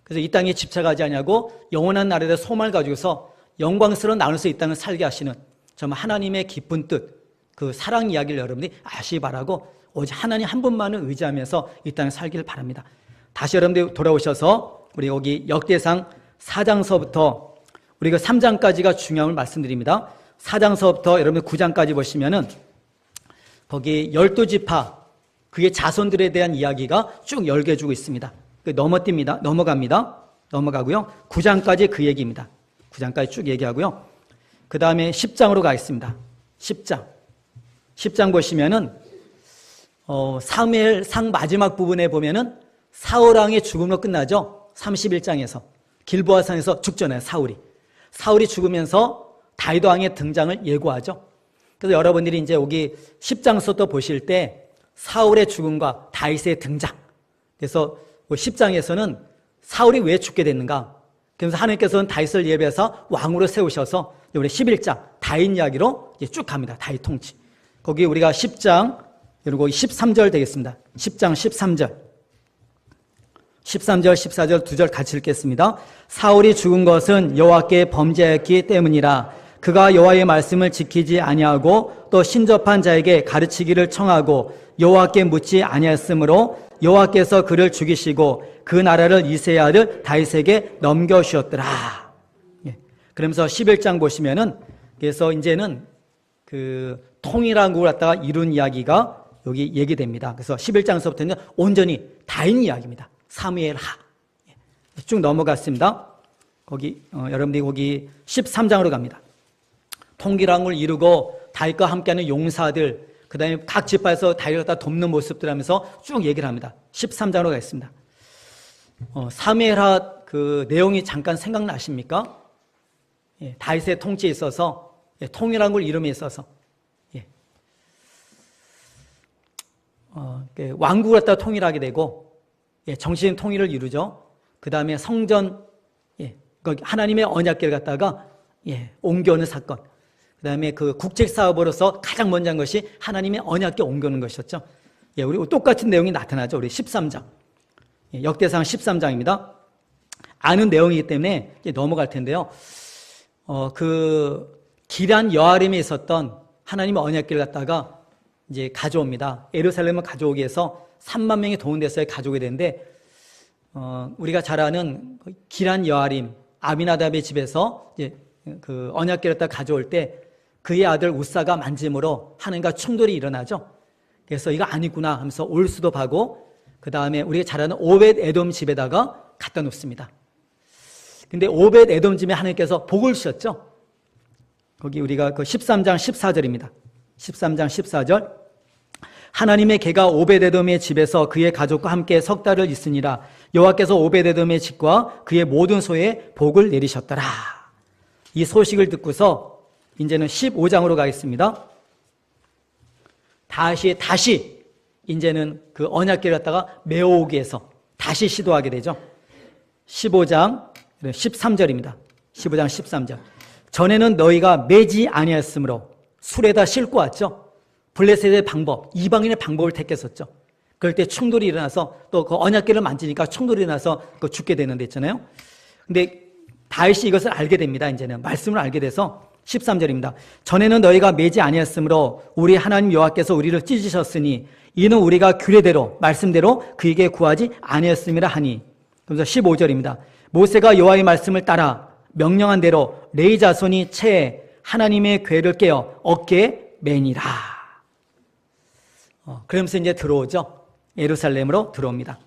그래서 이 땅에 집착하지 않냐고 영원한 나라에 대해 소망을 가지고서 영광스러운 나눌 수 이 땅을 살게 하시는 정말 하나님의 기쁜 뜻, 그 사랑 이야기를 여러분이 아시기 바라고 오직 하나님 한 분만을 의지하면서 이 땅에 살기를 바랍니다. 다시 여러분들 돌아오셔서 우리 여기 역대상 4장서부터 우리가 3장까지가 중요함을 말씀드립니다. 4장서부터 여러분들 9장까지 보시면은 거기 12지파 그의 자손들에 대한 이야기가 쭉 열개주고 있습니다. 넘어가고요. 9장까지 그 얘기입니다. 9장까지 쭉 얘기하고요. 그 다음에 10장으로 가겠습니다. 10장 보시면은 사무엘상 마지막 부분에 보면은 사울왕의 죽음으로 끝나죠. 31장에서 길보아산에서 죽잖아요. 사울이 죽으면서 다윗 왕의 등장을 예고하죠. 그래서 여러분들이 이제 여기 10장서부터 보실 때 사울의 죽음과 다윗의 등장. 그래서 10장에서는 사울이 왜 죽게 됐는가? 그래서 하나님께서는 다윗을 예배해서 왕으로 세우셔서 우리 11장 다윗 이야기로 이제 쭉 갑니다. 다윗 통치. 거기 우리가 10장 그리고 13절 되겠습니다. 10장 13절. 13절, 14절 두 절 같이 읽겠습니다. 사울이 죽은 것은 여호와께 범죄하였기 때문이라. 그가 여호와의 말씀을 지키지 아니하고 또 신접한 자에게 가르치기를 청하고 여호와께 묻지 아니하였으므로 여호와께서 그를 죽이시고 그 나라를 이새의 아들 다윗에게 넘겨주셨더라. 그러면서 11장 보시면은 그래서 이제는 그 통일한 국을 갖다가 이룬 이야기가 여기 얘기됩니다. 그래서 11장서부터는 온전히 다윗 이야기입니다. 사무엘 하. 쭉 넘어갔습니다. 거기 여러분들이 거기 13장으로 갑니다. 통일왕을 이루고 다윗과 함께하는 용사들, 그 다음에 각 지파에서 다윗을 갖다 돕는 모습들 하면서 쭉 얘기를 합니다. 13장으로 가겠습니다. 사무엘하 그 내용이 잠깐 생각나십니까? 다윗의 통치에 있어서 통일왕을 이름에 있어서 왕국을 갖다 통일하게 되고 정신 통일을 이루죠. 그 다음에 성전, 하나님의 언약궤를 갖다가 옮겨오는 사건. 그 다음에 그 국책 사업으로서 가장 먼저 한 것이 하나님의 언약궤 옮겨오는 것이었죠. 우리 똑같은 내용이 나타나죠. 우리 13장. 역대상 13장입니다. 아는 내용이기 때문에 넘어갈 텐데요. 그 기란 여아림에 있었던 하나님의 언약궤를 갖다가 이제 가져옵니다. 예루살렘을 가져오기 위해서 3만 명이 동원돼서 가져오게 되는데, 우리가 잘 아는 기란 여아림, 아비나답의 집에서 이제 그 언약궤를 갖다 가져올 때 그의 아들 우사가 만짐으로 하나님과 충돌이 일어나죠. 그래서 이거 아니구나 하면서 올 수도하고, 그 다음에 우리가 잘 아는 오벳 에돔 집에다가 갖다 놓습니다. 근데 오벳 에돔 집에 하나님께서 복을 주셨죠. 거기 우리가 그 13장 14절입니다. 13장 14절. 하나님의 개가 오벳에돔의 집에서 그의 가족과 함께 석 달을 있으니라. 여호와께서 오벳에돔의 집과 그의 모든 소에 복을 내리셨더라. 이 소식을 듣고서 이제는 15장으로 가겠습니다. 다시 이제는 그 언약궤를 갖다가 메어오기 위해서 다시 시도하게 되죠. 15장 13절입니다. 15장 13절. 전에는 너희가 매지 아니하였으므로 술에다 싣고 왔죠. 블레셋의 방법, 이방인의 방법을 택했었죠. 그럴 때 충돌이 일어나서 또 그 언약궤를 만지니까 충돌이 일어나서 그 죽게 되는 데 있잖아요. 근데 다윗이 이것을 알게 됩니다. 이제는 말씀을 알게 돼서 13절입니다. 전에는 너희가 매지 아니었으므로 우리 하나님 여호와께서 우리를 찢으셨으니 이는 우리가 규례대로 말씀대로 그에게 구하지 아니었음이라 하니. 그래서 15절입니다. 모세가 여호와의 말씀을 따라 명령한 대로 레위 자손이 채에 하나님의 궤를 깨어 어깨에 매니라. 그러면서 이제 들어오죠. 예루살렘으로 들어옵니다.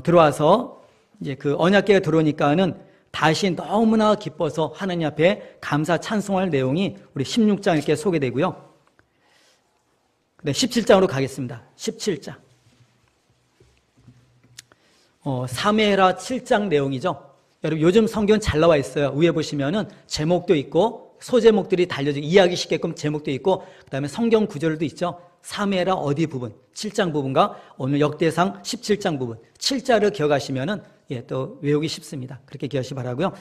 들어와서 이제 그 언약궤가 들어오니까는 다시 너무나 기뻐서 하나님 앞에 감사 찬송할 내용이 우리 16장 이렇게 소개되고요. 네, 17장으로 가겠습니다. 17장. 사무엘하 7장 내용이죠. 여러분 요즘 성경 잘 나와 있어요. 위에 보시면은 제목도 있고 소제목들이 달려져 이해하기 쉽게끔 제목도 있고 그다음에 성경 구절도 있죠. 사무엘하 어디 부분, 7장 부분과 오늘 역대상 17장 부분, 7자를 기억하시면은 또 외우기 쉽습니다. 그렇게 기억하시기 바라고요.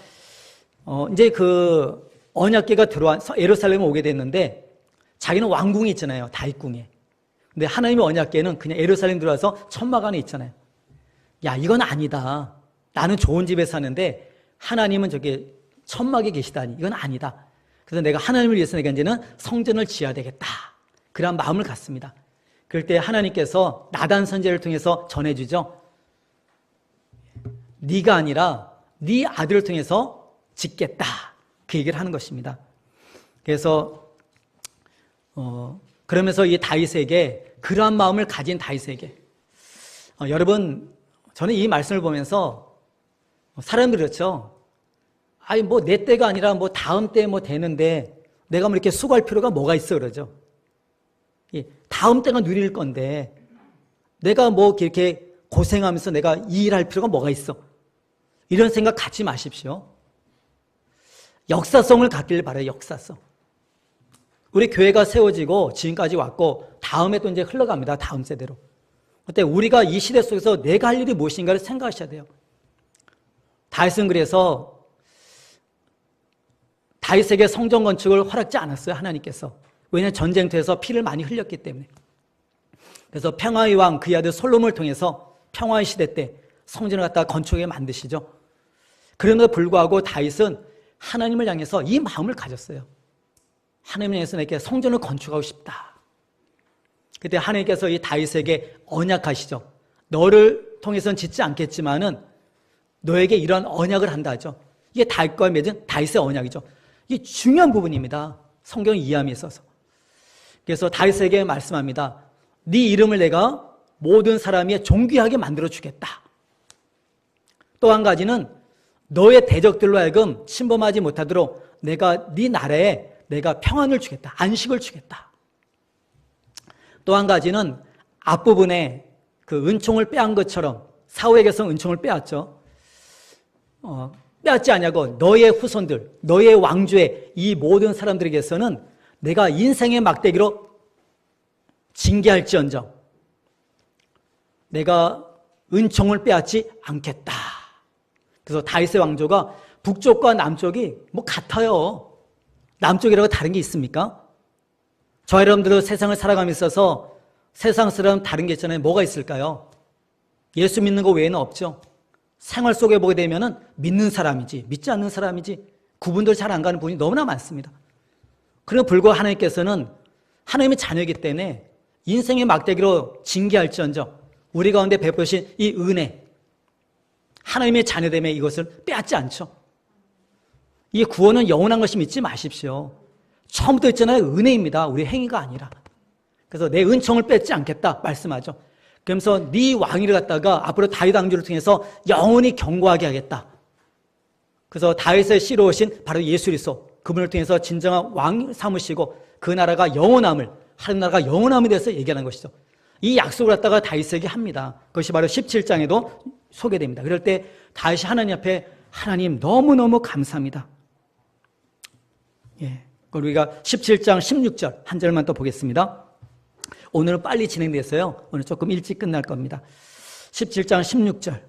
이제 그 언약궤가 들어와 예루살렘에 오게 됐는데 자기는 왕궁이 있잖아요. 다윗궁에. 근데 하나님의 언약궤는 그냥 예루살렘 들어와서 천막 안에 있잖아요. 야, 이건 아니다. 나는 좋은 집에 사는데 하나님은 저기 천막에 계시다니 이건 아니다. 그래서 내가 하나님을 위해서 내가 이제는 성전을 지어야 되겠다. 그런 마음을 갖습니다. 그럴 때 하나님께서 나단 선지자를 통해서 전해주죠. 네가 아니라 네 아들을 통해서 짓겠다. 그 얘기를 하는 것입니다. 그래서 그러면서 이 다윗에게 그러한 마음을 가진 다윗에게 여러분 저는 이 말씀을 보면서 사람들이 그렇죠. 아니 뭐 내 때가 아니라 뭐 다음 때 뭐 되는데 내가 뭐 이렇게 수고할 필요가 뭐가 있어 그러죠. 다음 때가 누릴 건데 내가 뭐 이렇게 고생하면서 내가 이 일할 필요가 뭐가 있어. 이런 생각 갖지 마십시오. 역사성을 갖길 바라요. 역사성. 우리 교회가 세워지고 지금까지 왔고 다음에 또 이제 흘러갑니다. 다음 세대로. 그때 우리가 이 시대 속에서 내가 할 일이 무엇인가를 생각하셔야 돼요. 다윗은 그래서 다윗에게 성전 건축을 허락지 않았어요. 하나님께서. 왜냐하면 전쟁터에서 피를 많이 흘렸기 때문에. 그래서 평화의 왕 그의 아들 솔로몬을 통해서 평화의 시대 때 성전을 갖다가 건축하게 만드시죠. 그럼에도 불구하고 다윗은 하나님을 향해서 이 마음을 가졌어요. 하나님을 향해서 내게 성전을 건축하고 싶다. 그때 하나님께서 이 다윗에게 언약하시죠. 너를 통해서는 짓지 않겠지만은 너에게 이런 언약을 한다 하죠. 이게 다윗과 맺은 다윗의 언약이죠. 이게 중요한 부분입니다. 성경 이해함에 있어서. 그래서 다윗에게 말씀합니다. 네 이름을 내가 모든 사람이 존귀하게 만들어 주겠다. 또 한 가지는 너의 대적들로 하여금 침범하지 못하도록 내가 네 나라에 내가 평안을 주겠다. 안식을 주겠다. 또 한 가지는 앞부분에 그 은총을 빼앗은 것처럼 사울에게서 은총을 빼앗죠. 빼앗지 않냐고 너의 후손들, 너의 왕조의 이 모든 사람들에게서는 내가 인생의 막대기로 징계할지언정 내가 은총을 빼앗지 않겠다. 그래서 다윗의 왕조가 북쪽과 남쪽이 뭐 같아요. 남쪽이라고 다른 게 있습니까? 저 여러분들도 세상을 살아가면서 있어서 세상 사람 다른 게 있잖아요. 뭐가 있을까요? 예수 믿는 거 외에는 없죠. 생활 속에 보게 되면은 믿는 사람이지 믿지 않는 사람이지 구분도 잘 안 가는 부분이 너무나 많습니다. 그러나 불구하고 하나님께서는 하나님의 자녀이기 때문에 인생의 막대기로 징계할지언정 우리 가운데 베푸신 이 은혜 하나님의 자녀됨에 이것을 빼앗지 않죠. 이 구원은 영원한 것이 믿지 마십시오. 처음부터 있잖아요. 은혜입니다. 우리 행위가 아니라. 그래서 내 은총을 뺏지 않겠다 말씀하죠. 그러면서 네 왕위를 갖다가 앞으로 다윗 왕조를 통해서 영원히 견고하게 하겠다. 그래서 다윗의 씨로 오신 바로 예수 그리스도 그분을 통해서 진정한 왕 삼으시고 그 나라가 영원함을 하나님 나라가 영원함에 대해서 얘기하는 것이죠. 이 약속을 갖다가 다윗에게 합니다. 그것이 바로 17장에도 소개됩니다. 그럴 때 다윗이 하나님 앞에 하나님 너무너무 감사합니다. 예, 그걸 우리가 17장 16절 한 절만 또 보겠습니다. 오늘은 빨리 진행돼서요. 오늘 조금 일찍 끝날 겁니다. 17장 16절.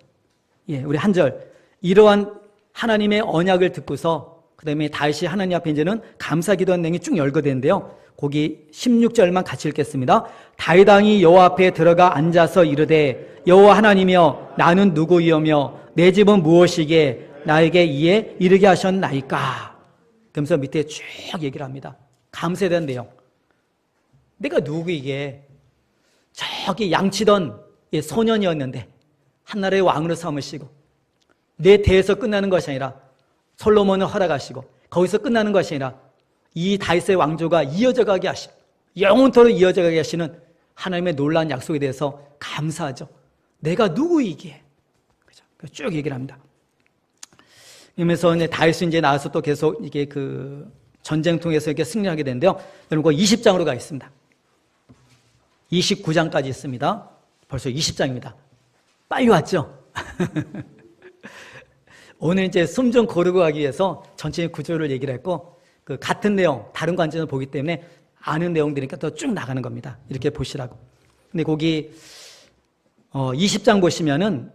예, 우리 한 절. 이러한 하나님의 언약을 듣고서 그 다음에 다윗이 하나님 앞에 이제는 감사 기도한 내용이 쭉 열거되는데요. 거기 16절만 같이 읽겠습니다. 다윗 왕이 여호와 앞에 들어가 앉아서 이르되 여호와 하나님이여 나는 누구이오며 내 집은 무엇이기에 나에게 이에 이르게 하셨나이까. 그러면서 밑에 쭉 얘기를 합니다. 감사에 대한 내용. 내가 누구이기에 저기 양치던 소년이었는데 한나라의 왕으로 삼으시고 내 대에서 끝나는 것이 아니라 솔로몬을 허락하시고 거기서 끝나는 것이 아니라 이 다윗의 왕조가 이어져 가게 하시고 영원토록 이어져 가게 하시는 하나님의 놀라운 약속에 대해서 감사하죠. 내가 누구이기에. 그죠? 쭉 얘기를 합니다. 그러면서 이제 다윗이 이제 나와서 또 계속 이게 그 전쟁 통해서 이렇게 승리하게 되는데요. 여러분, 20장으로 가 있습니다. 29장까지 있습니다. 벌써 20장입니다. 빨리 왔죠? 오늘 이제 숨 좀 고르고 가기 위해서 전체의 구조를 얘기를 했고, 그 같은 내용, 다른 관점을 보기 때문에 아는 내용들이니까 더 쭉 나가는 겁니다. 이렇게 보시라고. 근데 거기, 20장 보시면은,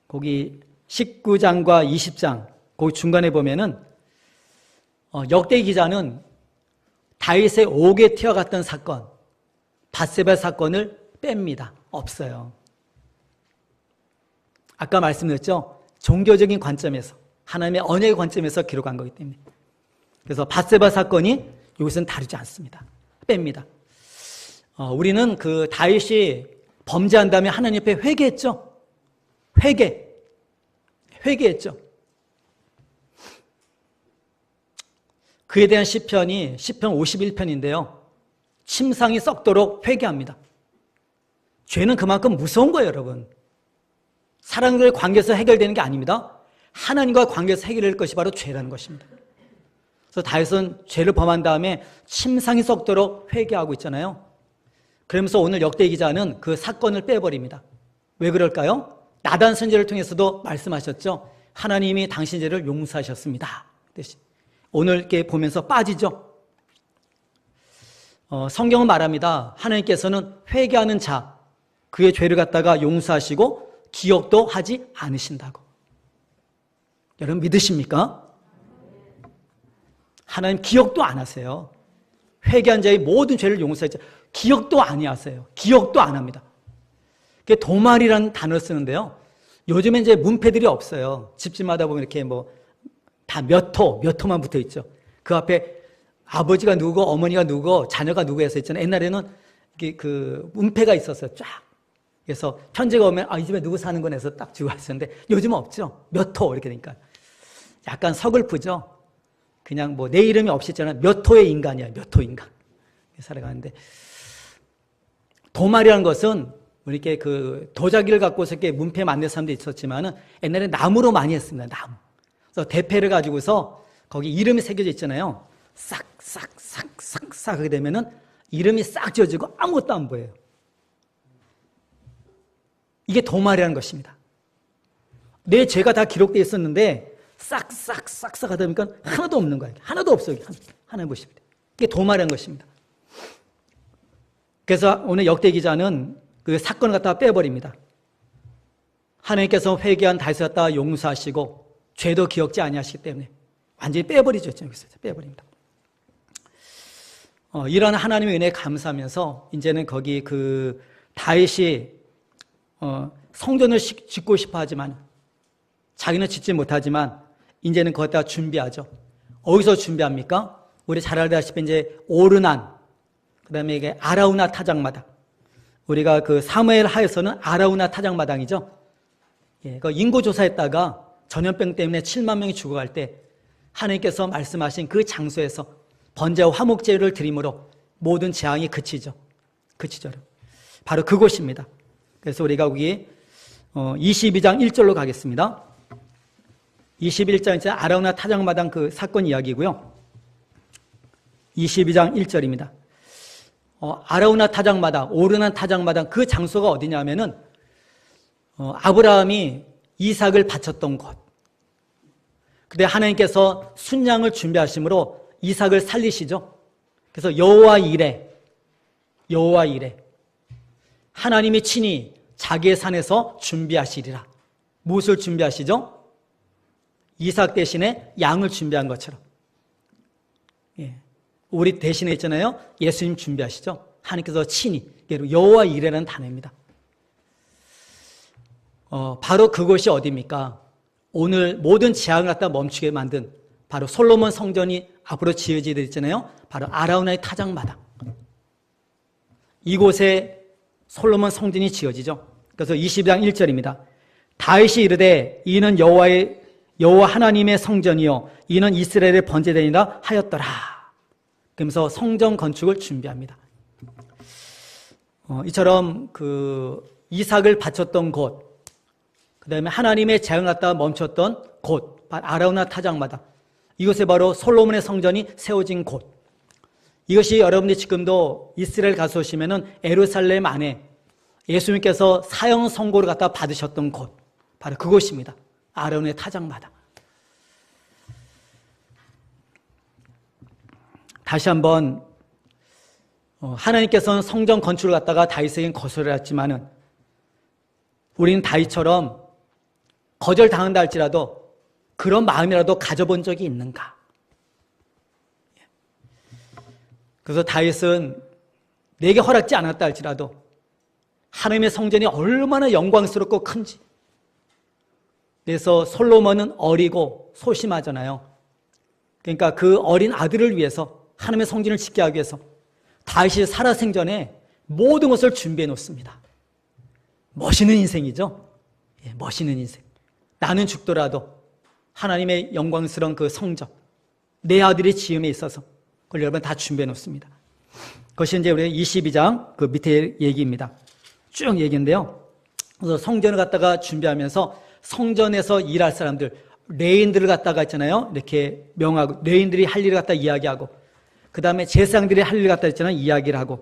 거기 19장과 20장, 거기 중간에 보면은, 역대 기자는 다윗의 옥에 튀어갔던 사건, 밧세바 사건을 뺍니다. 없어요. 아까 말씀드렸죠? 종교적인 관점에서, 하나님의 언약의 관점에서 기록한 거기 때문에. 그래서 밧세바 사건이 여기서는 다루지 않습니다. 뺍니다. 우리는 그 다윗이 범죄한 다음에 하나님 앞에 회개했죠. 회개했죠. 그에 대한 시편이 시편 51편인데요. 침상이 썩도록 회개합니다. 죄는 그만큼 무서운 거예요, 여러분. 사람과의 관계에서 해결되는 게 아닙니다. 하나님과 관계에서 해결될 것이 바로 죄라는 것입니다. 그래서 다윗은 죄를 범한 다음에 침상이 썩도록 회개하고 있잖아요. 그러면서 오늘 역대 기자는 그 사건을 빼버립니다. 왜 그럴까요? 나단 선지자를 통해서도 말씀하셨죠. 하나님이 당신 죄를 용서하셨습니다. 오늘 이렇게 보면서 빠지죠. 성경은 말합니다. 하나님께서는 회개하는 자, 그의 죄를 갖다가 용서하시고 기억도 하지 않으신다고. 여러분 믿으십니까? 하나님 기억도 안 하세요. 회개한 자의 모든 죄를 용서했죠. 기억도 안 하세요. 기억도 안 합니다. 그게 도말이라는 단어를 쓰는데요. 요즘엔 이제 문패들이 없어요. 집집마다 보면 이렇게 다 몇 호만 붙어 있죠. 그 앞에 아버지가 누구, 어머니가 누구, 자녀가 누구 해서 있잖아요. 옛날에는 이게 그 문패가 있었어요. 쫙. 그래서 편지가 오면 이 집에 누구 사는 건 해서 딱 주고 왔었는데 요즘은 없죠. 몇 호 이렇게 되니까 약간 서글프죠. 그냥 내 이름이 없이 있잖아요. 몇 호의 인간이야. 몇 호 인간. 살아가는데 도말이라는 것은 이렇게 그 도자기를 갖고서 이렇게 문패 만든 사람도 있었지만은 옛날에 나무로 많이 했습니다. 나무. 그래서 대패를 가지고서 거기 이름이 새겨져 있잖아요. 싹 하게 되면은 이름이 싹 지어지고 아무것도 안 보여요. 이게 도말이라는 것입니다. 내 죄가 다 기록되어 있었는데 싹 하다 보니까 하나도 없는 거예요. 하나도 없어요. 하나 보십니다. 이게 도말이라는 것입니다. 그래서 오늘 역대 기자는 그 사건을 갖다가 빼버립니다. 하나님께서 회개한 다윗을 갖다가 용서하시고 죄도 기억지 아니하시기 때문에 완전히 빼버리죠. 여기서 빼버립니다. 이런 하나님의 은혜에 감사하면서 이제는 거기 그 다윗이 성전을 짓고 싶어 하지만 자기는 짓지 못하지만 이제는 거기다 준비하죠. 어디서 준비합니까? 우리 잘 알다시피 이제 오르난, 그 다음에 이게 아라우나 타작마당. 우리가 그 사무엘 하에서는 아라우나 타작마당이죠. 그 인구조사했다가 전염병 때문에 7만 명이 죽어갈 때 하나님께서 말씀하신 그 장소에서 번제와 화목제를 드림으로 모든 재앙이 그치죠. 바로 그곳입니다. 그래서 우리가 거기 22장 1절로 가겠습니다. 21장 이제 아라우나 타작마당 그 사건 이야기고요. 22장 1절입니다. 아라우나 타작마당, 오르난 타작마당 그 장소가 어디냐면은 아브라함이 이삭을 바쳤던 곳. 근데 하나님께서 순양을 준비하심으로 이삭을 살리시죠. 그래서 여호와 이레 하나님이 친히 자기의 산에서 준비하시리라. 무엇을 준비하시죠? 이삭 대신에 양을 준비한 것처럼. 우리 대신에 있잖아요. 예수님 준비하시죠. 하나님께서 친히 여호와 이레라는 단어입니다. 바로 그곳이 어디입니까? 오늘 모든 재앙을 갖다 멈추게 만든 바로 솔로몬 성전이 앞으로 지어지게 있잖아요. 바로 아라우나의 타작마당. 이곳에 솔로몬 성전이 지어지죠. 그래서 22장 1절입니다. 다윗이 이르되 이는 여호와 하나님의 성전이요 이는 이스라엘의 번제되니라 하였더라. 그러면서 성전 건축을 준비합니다. 이처럼 그 이삭을 바쳤던 곳, 그 다음에 하나님의 재앙을 갖다가 멈췄던 곳, 아라우나 타작마당. 이곳에 바로 솔로몬의 성전이 세워진 곳. 이것이 여러분들이 지금도 이스라엘 가서 오시면은 예루살렘 안에 예수님께서 사형 선고를 갖다 받으셨던 곳, 바로 그곳입니다. 아라우나의 타작마당. 다시 한번 하나님께서는 성전 건축을 갖다가 다윗에게 거절했지만은 우리는 다윗처럼 거절당한다 할지라도 그런 마음이라도 가져본 적이 있는가? 그래서 다윗은 내게 허락지 않았다 할지라도 하나님의 성전이 얼마나 영광스럽고 큰지. 그래서 솔로몬은 어리고 소심하잖아요. 그러니까 그 어린 아들을 위해서 하나님의 성전을 짓게 하기 위해서 다윗이 살아생전에 모든 것을 준비해 놓습니다. 멋있는 인생이죠. 예, 멋있는 인생. 나는 죽더라도 하나님의 영광스러운 그 성적, 내 아들의 지음에 있어서 그걸 여러분 다 준비해 놓습니다. 그것이 이제 우리 22장 그 밑에 얘기입니다. 쭉 얘기인데요. 그래서 성전을 갖다가 준비하면서 성전에서 일할 사람들, 레인들을 갖다가 있잖아요. 이렇게 명하고, 레인들이 할 일을 갖다 이야기하고, 그 다음에 제사장들이 할 일을 갖다 있잖아요. 이야기를 하고,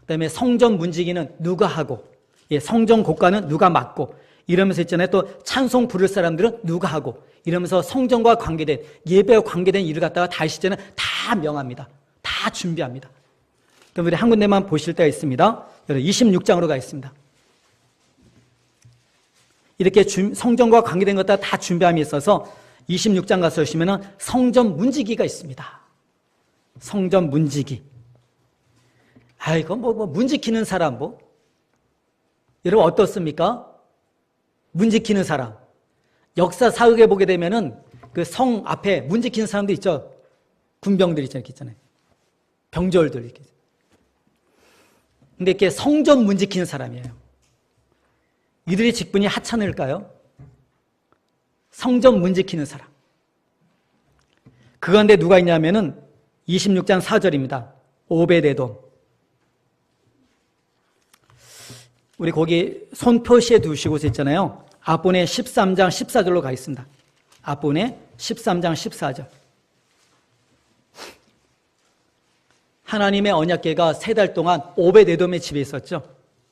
그 다음에 성전 문지기는 누가 하고, 예, 성전 곡관은 누가 맡고, 이러면서 있잖아요. 또 찬송 부를 사람들은 누가 하고, 이러면서 성전과 관계된, 예배와 관계된 일을 갖다가 다 시제는 다 명합니다. 다 준비합니다. 그럼 우리 한 군데만 보실 때가 있습니다. 26장으로 가겠습니다. 이렇게 성전과 관계된 것들 다 준비함이 있어서 26장 가서 보시면은 성전 문지기가 있습니다. 성전 문지기. 아이고, 문 지키는 사람, 여러분 어떻습니까? 문 지키는 사람. 역사 사극에 보게 되면은 그 성 앞에 문 지키는 사람들 있죠. 군병들 있잖아요. 병졸들 이렇게. 근데 이렇게 성전 문 지키는 사람이에요. 이들의 직분이 하찮을까요? 성전 문 지키는 사람. 그 가운데 누가 있냐면은 26장 4절입니다. 오베데돔. 우리 거기 손 표시해 두시고 있잖아요. 앞본에 13장 14절로 가 있습니다. 앞본에 13장 14절. 하나님의 언약궤가 3달 동안 오베데돔의 집에 있었죠.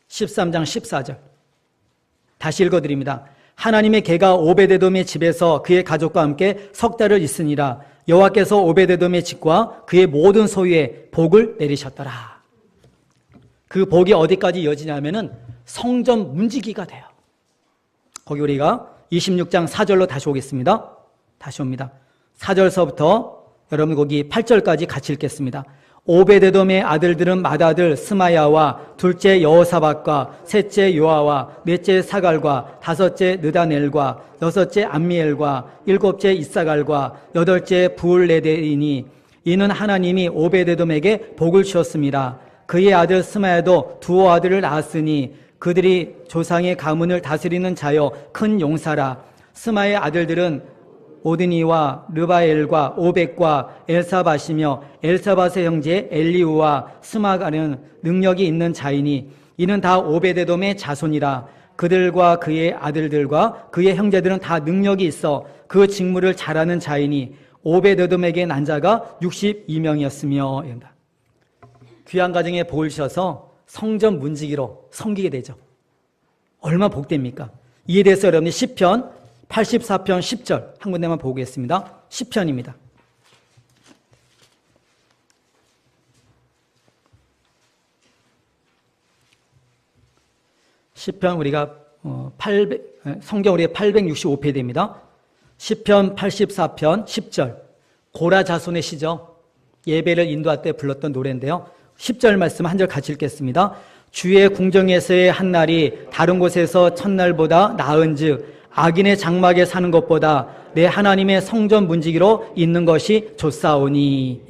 13장 14절. 다시 읽어드립니다. 하나님의 궤가 오베데돔의 집에서 그의 가족과 함께 석 달을 있으니라. 여호와께서 오베데돔의 집과 그의 모든 소유에 복을 내리셨더라. 그 복이 어디까지 이어지냐면은 성전 문지기가 돼요. 거기 우리가 26장 4절로 다시 오겠습니다. 다시 옵니다. 4절서부터 여러분 거기 8절까지 같이 읽겠습니다. 오베데돔의 아들들은 맏아들 스마야와 둘째 여호사밧과 셋째 요아와 넷째 사갈과 다섯째 느다넬과 여섯째 암미엘과 일곱째 이사갈과 여덟째 부울레데이니 이는 하나님이 오베데돔에게 복을 주었습니다. 그의 아들 스마야도 두 아들을 낳았으니 그들이 조상의 가문을 다스리는 자여 큰 용사라. 스마의 아들들은 오드니와 르바엘과 오벡과 엘사밧이며 엘사밧의 형제 엘리우와 스마가는 능력이 있는 자이니 이는 다 오베데돔의 자손이라. 그들과 그의 아들들과 그의 형제들은 다 능력이 있어 그 직무를 잘하는 자이니 오베데돔에게 난 자가 62명이었으며. 귀한 가정에 복을 주셔서 성전 문지기로 섬기게 되죠. 얼마나 복됩니까? 이에 대해서 여러분이 시편 84편 10절 한 군데만 보겠습니다. 시편입니다. 시편 우리가 성경 우리가 865페이지입니다. 시편 84편 10절 고라 자손의 시죠. 예배를 인도할 때 불렀던 노래인데요. 10절 말씀 한 절 같이 읽겠습니다. 주의 궁정에서의 한 날이 다른 곳에서 첫날보다 나은즉 악인의 장막에 사는 것보다 내 하나님의 성전 문지기로 있는 것이 좋사오니.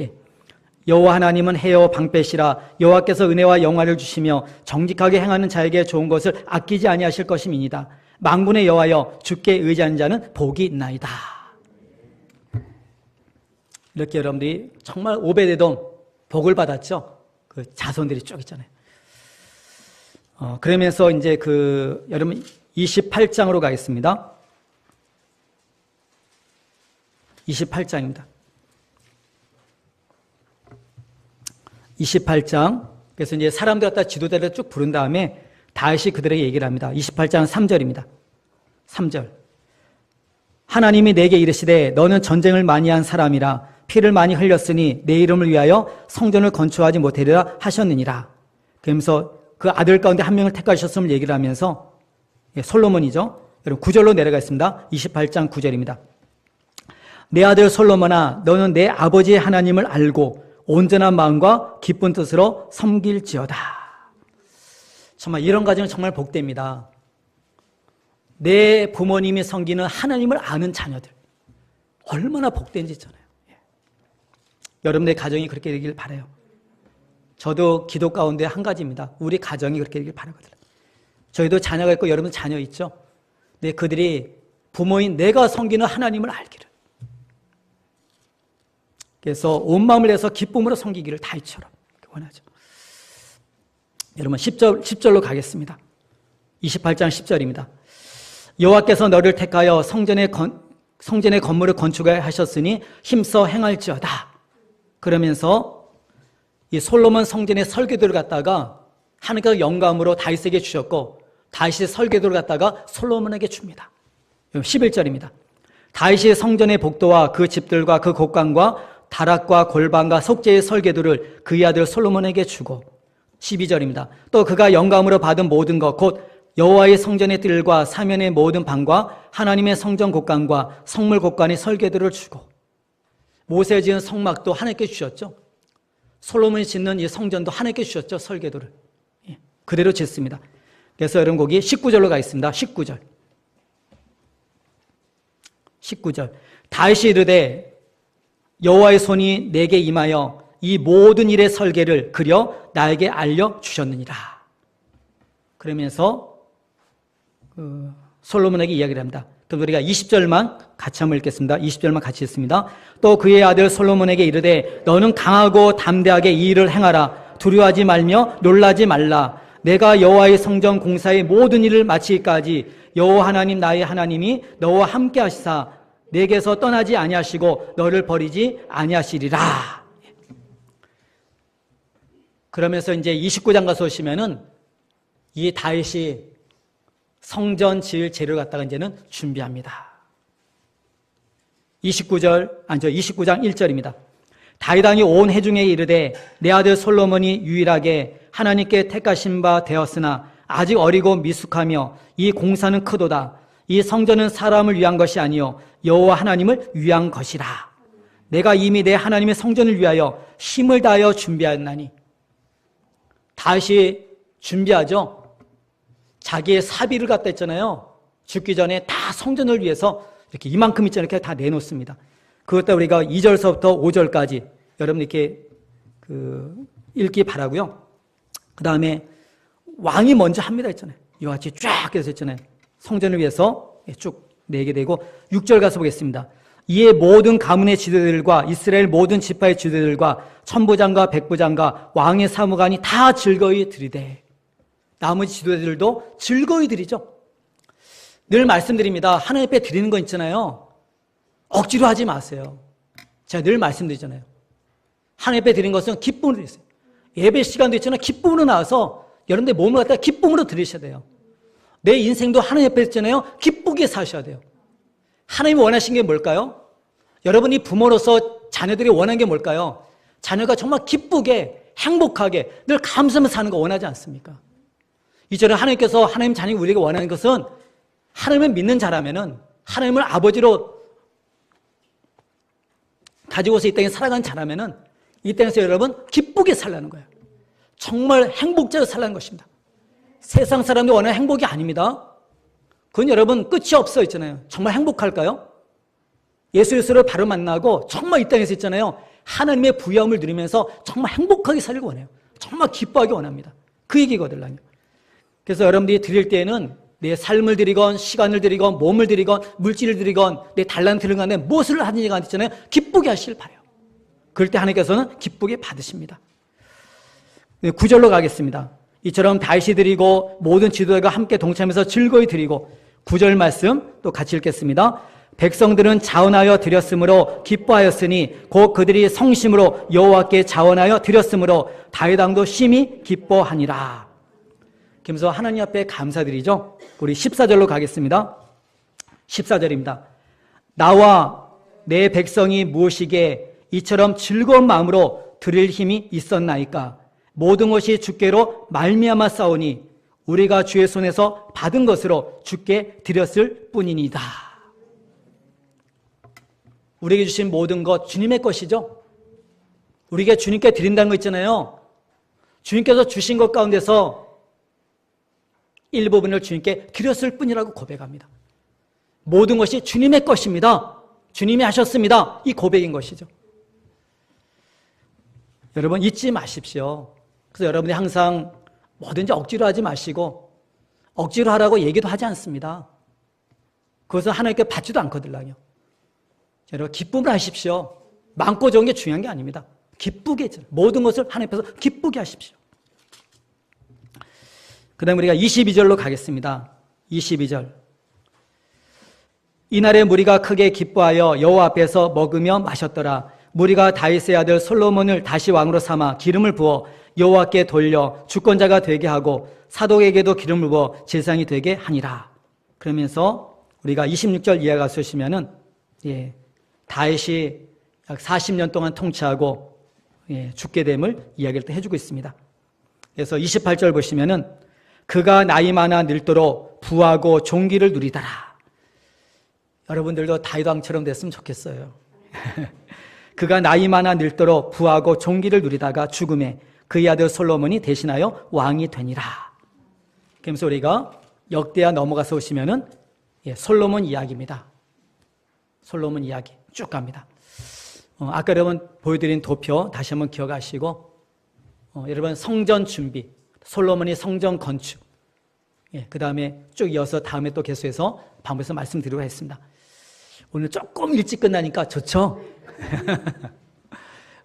여호와 하나님은 해여 방패시라. 여호와께서 은혜와 영화를 주시며 정직하게 행하는 자에게 좋은 것을 아끼지 아니하실 것임이니이다. 만군의 여호와여 주께 의지하는 자는 복이 있나이다. 이렇게 여러분들이 정말 오베데돔 복을 받았죠. 그 자손들이 쭉 있잖아요. 그러면서 이제 여러분 28장으로 가겠습니다. 28장입니다. 28장. 그래서 이제 사람들 갖다 지도자를 쭉 부른 다음에 다시 그들에게 얘기를 합니다. 28장 3절입니다. 3절. 하나님이 내게 이르시되 너는 전쟁을 많이 한 사람이라 피를 많이 흘렸으니 내 이름을 위하여 성전을 건축하지 못하리라 하셨느니라. 그러면서 그 아들 가운데 한 명을 택하셨음을 얘기를 하면서 솔로몬이죠. 여러분 9절로 내려가겠습니다. 28장 9절입니다. 내 아들 솔로몬아 너는 내 아버지의 하나님을 알고 온전한 마음과 기쁜 뜻으로 섬길지어다. 정말 이런 가정은 정말 복됩니다. 내 부모님이 섬기는 하나님을 아는 자녀들 얼마나 복된지 있잖아요. 여러분의 가정이 그렇게 되길 바라요. 저도 기도 가운데 한 가지입니다. 우리 가정이 그렇게 되길 바라거든요. 저희도 자녀가 있고 여러분 자녀 있죠. 근데 그들이 부모인 내가 섬기는 하나님을 알기를. 그래서 온 마음을 내서 기쁨으로 섬기기를 다윗처럼 원하죠. 여러분 10절로 가겠습니다. 28장 10절입니다. 여호와께서 너를 택하여 성전의 건물을 건축하셨으니 힘써 행할지어다. 그러면서 이 솔로몬 성전의 설계도를 갖다가 하나님께서 영감으로 다윗에게 주셨고 다윗이 설계도를 갖다가 솔로몬에게 줍니다. 11절입니다. 다윗이 성전의 복도와 그 집들과 그 곡간과 다락과 골방과 속죄의 설계도를 그의 아들 솔로몬에게 주고 12절입니다. 또 그가 영감으로 받은 모든 것 곧 여호와의 성전의 뜰과 사면의 모든 방과 하나님의 성전 곡간과 성물 곡간의 설계도를 주고 모세 지은 성막도 하나님께 주셨죠. 솔로몬이 짓는 이 성전도 하나님께 주셨죠. 설계도를. 그대로 짓습니다. 그래서 여러분 거기 19절로 가겠습니다. 19절 다윗이 이르되 여호와의 손이 내게 임하여 이 모든 일의 설계를 그려 나에게 알려주셨느니라. 그러면서 솔로몬에게 이야기를 합니다. 그럼 우리가 20절만 같이 한번 읽겠습니다. 20절만 같이 읽습니다. 또 그의 아들 솔로몬에게 이르되 너는 강하고 담대하게 이 일을 행하라. 두려워하지 말며 놀라지 말라. 내가 여호와의 성전 공사의 모든 일을 마치기까지 여호와 하나님 나의 하나님이 너와 함께 하시사 내게서 떠나지 아니하시고 너를 버리지 아니하시리라. 그러면서 이제 29장 가서 오시면은 이 다윗이 성전 지을 재료를 갖다가 이제는 준비합니다. 29장 1절입니다. 다윗 왕이 온 회중에 이르되 내 아들 솔로몬이 유일하게 하나님께 택하신 바 되었으나 아직 어리고 미숙하며 이 공사는 크도다. 이 성전은 사람을 위한 것이 아니요 여호와 하나님을 위한 것이라. 내가 이미 내 하나님의 성전을 위하여 힘을 다하여 준비하였나니. 다윗이 준비하죠. 자기의 사비를 갖다 했잖아요. 죽기 전에 다 성전을 위해서 이렇게 이만큼 있잖아요. 이렇게 다 내놓습니다. 그것도 우리가 2절서부터 5절까지 여러분 이렇게 읽기 바라고요. 그 다음에 왕이 먼저 합니다 했잖아요. 이와 같이 쫙 해서 했잖아요. 성전을 위해서 쭉 내게 되고 6절 가서 보겠습니다. 이에 모든 가문의 지도들과 이스라엘 모든 지파의 지도들과 천부장과 백부장과 왕의 사무관이 다 즐거이 드리되 나머지 지도자들도 즐거이 드리죠. 늘 말씀드립니다. 하나님 앞에 드리는 거 있잖아요. 억지로 하지 마세요. 제가 늘 말씀드리잖아요. 하나님 앞에 드리는 것은 기쁨으로 드리세요. 예배 시간도 있잖아요. 기쁨으로 나와서 여러분들 몸을 갖다가 기쁨으로 드리셔야 돼요. 내 인생도 하나님 앞에 있잖아요. 기쁘게 사셔야 돼요. 하나님이 원하신 게 뭘까요? 여러분이 부모로서 자녀들이 원하는 게 뭘까요? 자녀가 정말 기쁘게 행복하게 늘 감사하면서 사는 거 원하지 않습니까? 이전에 하나님께서 하나님 자녀이 우리에게 원하는 것은 하나님을 믿는 자라면은 하나님을 아버지로 가지고서 이 땅에 살아가는 자라면은 이 땅에서 여러분 기쁘게 살라는 거예요. 정말 행복자로 살라는 것입니다. 세상 사람들이 원하는 행복이 아닙니다. 그건 여러분 끝이 없어 있잖아요. 정말 행복할까요? 예수 그리스도를 바로 만나고 정말 이 땅에서 있잖아요. 하나님의 부여함을 누리면서 정말 행복하게 살기 원해요. 정말 기뻐하기 원합니다. 그 얘기거든요. 그래서 여러분들이 드릴 때에는 내 삶을 드리건 시간을 드리건 몸을 드리건 물질을 드리건 내 달란트를 간에 무엇을 하든지가 있잖아요. 기쁘게 하시길 바라요. 그럴 때 하나님께서는 기쁘게 받으십니다. 9절로 가겠습니다. 이처럼 다윗이 드리고 모든 지도자가 함께 동참해서 즐거이 드리고 9절 말씀 또 같이 읽겠습니다. 백성들은 자원하여 드렸으므로 기뻐하였으니 곧 그들이 성심으로 여호와께 자원하여 드렸으므로 다윗 왕도 심히 기뻐하니라. 그러면서 하나님 앞에 감사드리죠. 우리 14절로 가겠습니다. 14절입니다. 나와 내 백성이 무엇이기에 이처럼 즐거운 마음으로 드릴 힘이 있었나이까. 모든 것이 주께로 말미암아 싸우니 우리가 주의 손에서 받은 것으로 주께 드렸을 뿐이니이다. 우리에게 주신 모든 것 주님의 것이죠. 우리가 주님께 드린다는 거 있잖아요. 주님께서 주신 것 가운데서 일부분을 주님께 드렸을 뿐이라고 고백합니다. 모든 것이 주님의 것입니다. 주님이 하셨습니다. 이 고백인 것이죠. 여러분 잊지 마십시오. 그래서 여러분이 항상 뭐든지 억지로 하지 마시고 억지로 하라고 얘기도 하지 않습니다. 그것은 하나님께 받지도 않거든요. 여러분 기쁨을 하십시오. 많고 적은 게 중요한 게 아닙니다. 기쁘게 모든 것을 하나님 앞에서 기쁘게 하십시오. 그 다음에 우리가 22절로 가겠습니다. 22절. 이날에 무리가 크게 기뻐하여 여호와 앞에서 먹으며 마셨더라. 무리가 다윗의 아들 솔로몬을 다시 왕으로 삼아 기름을 부어 여호와께 돌려 주권자가 되게 하고 사독에게도 기름을 부어 제사장이 되게 하니라. 그러면서 우리가 26절 이하가 쓰시면은 다윗이 약 40년 동안 통치하고 죽게 됨을 이야기를 또 해주고 있습니다. 그래서 28절 보시면은 그가 나이 많아 늙도록 부하고 종기를 누리더라. 여러분들도 다윗 왕처럼 됐으면 좋겠어요. 그가 나이 많아 늙도록 부하고 종기를 누리다가 죽음에 그의 아들 솔로몬이 대신하여 왕이 되니라. 그러면서 우리가 역대하 넘어가서 오시면은 솔로몬 이야기입니다. 솔로몬 이야기 쭉 갑니다. 아까 여러분 보여드린 도표 다시 한번 기억하시고 여러분 성전 준비, 솔로몬이 성전 건축, 그 다음에 쭉 이어서 다음에 또 계속해서 반복해서 말씀드리고 했습니다. 오늘 조금 일찍 끝나니까 좋죠?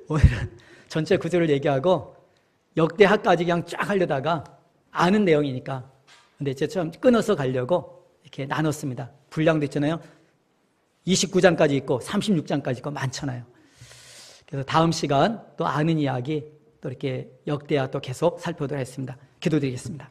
오늘은 전체 구조를 얘기하고 역대하까지 그냥 쫙 하려다가 아는 내용이니까 근데 이제 좀 끊어서 가려고 이렇게 나눴습니다. 분량도 있잖아요. 29장까지 있고 36장까지 있고 많잖아요. 그래서 다음 시간 또 아는 이야기 또 이렇게 역대하 또 계속 살펴보도록 하겠습니다. 기도드리겠습니다.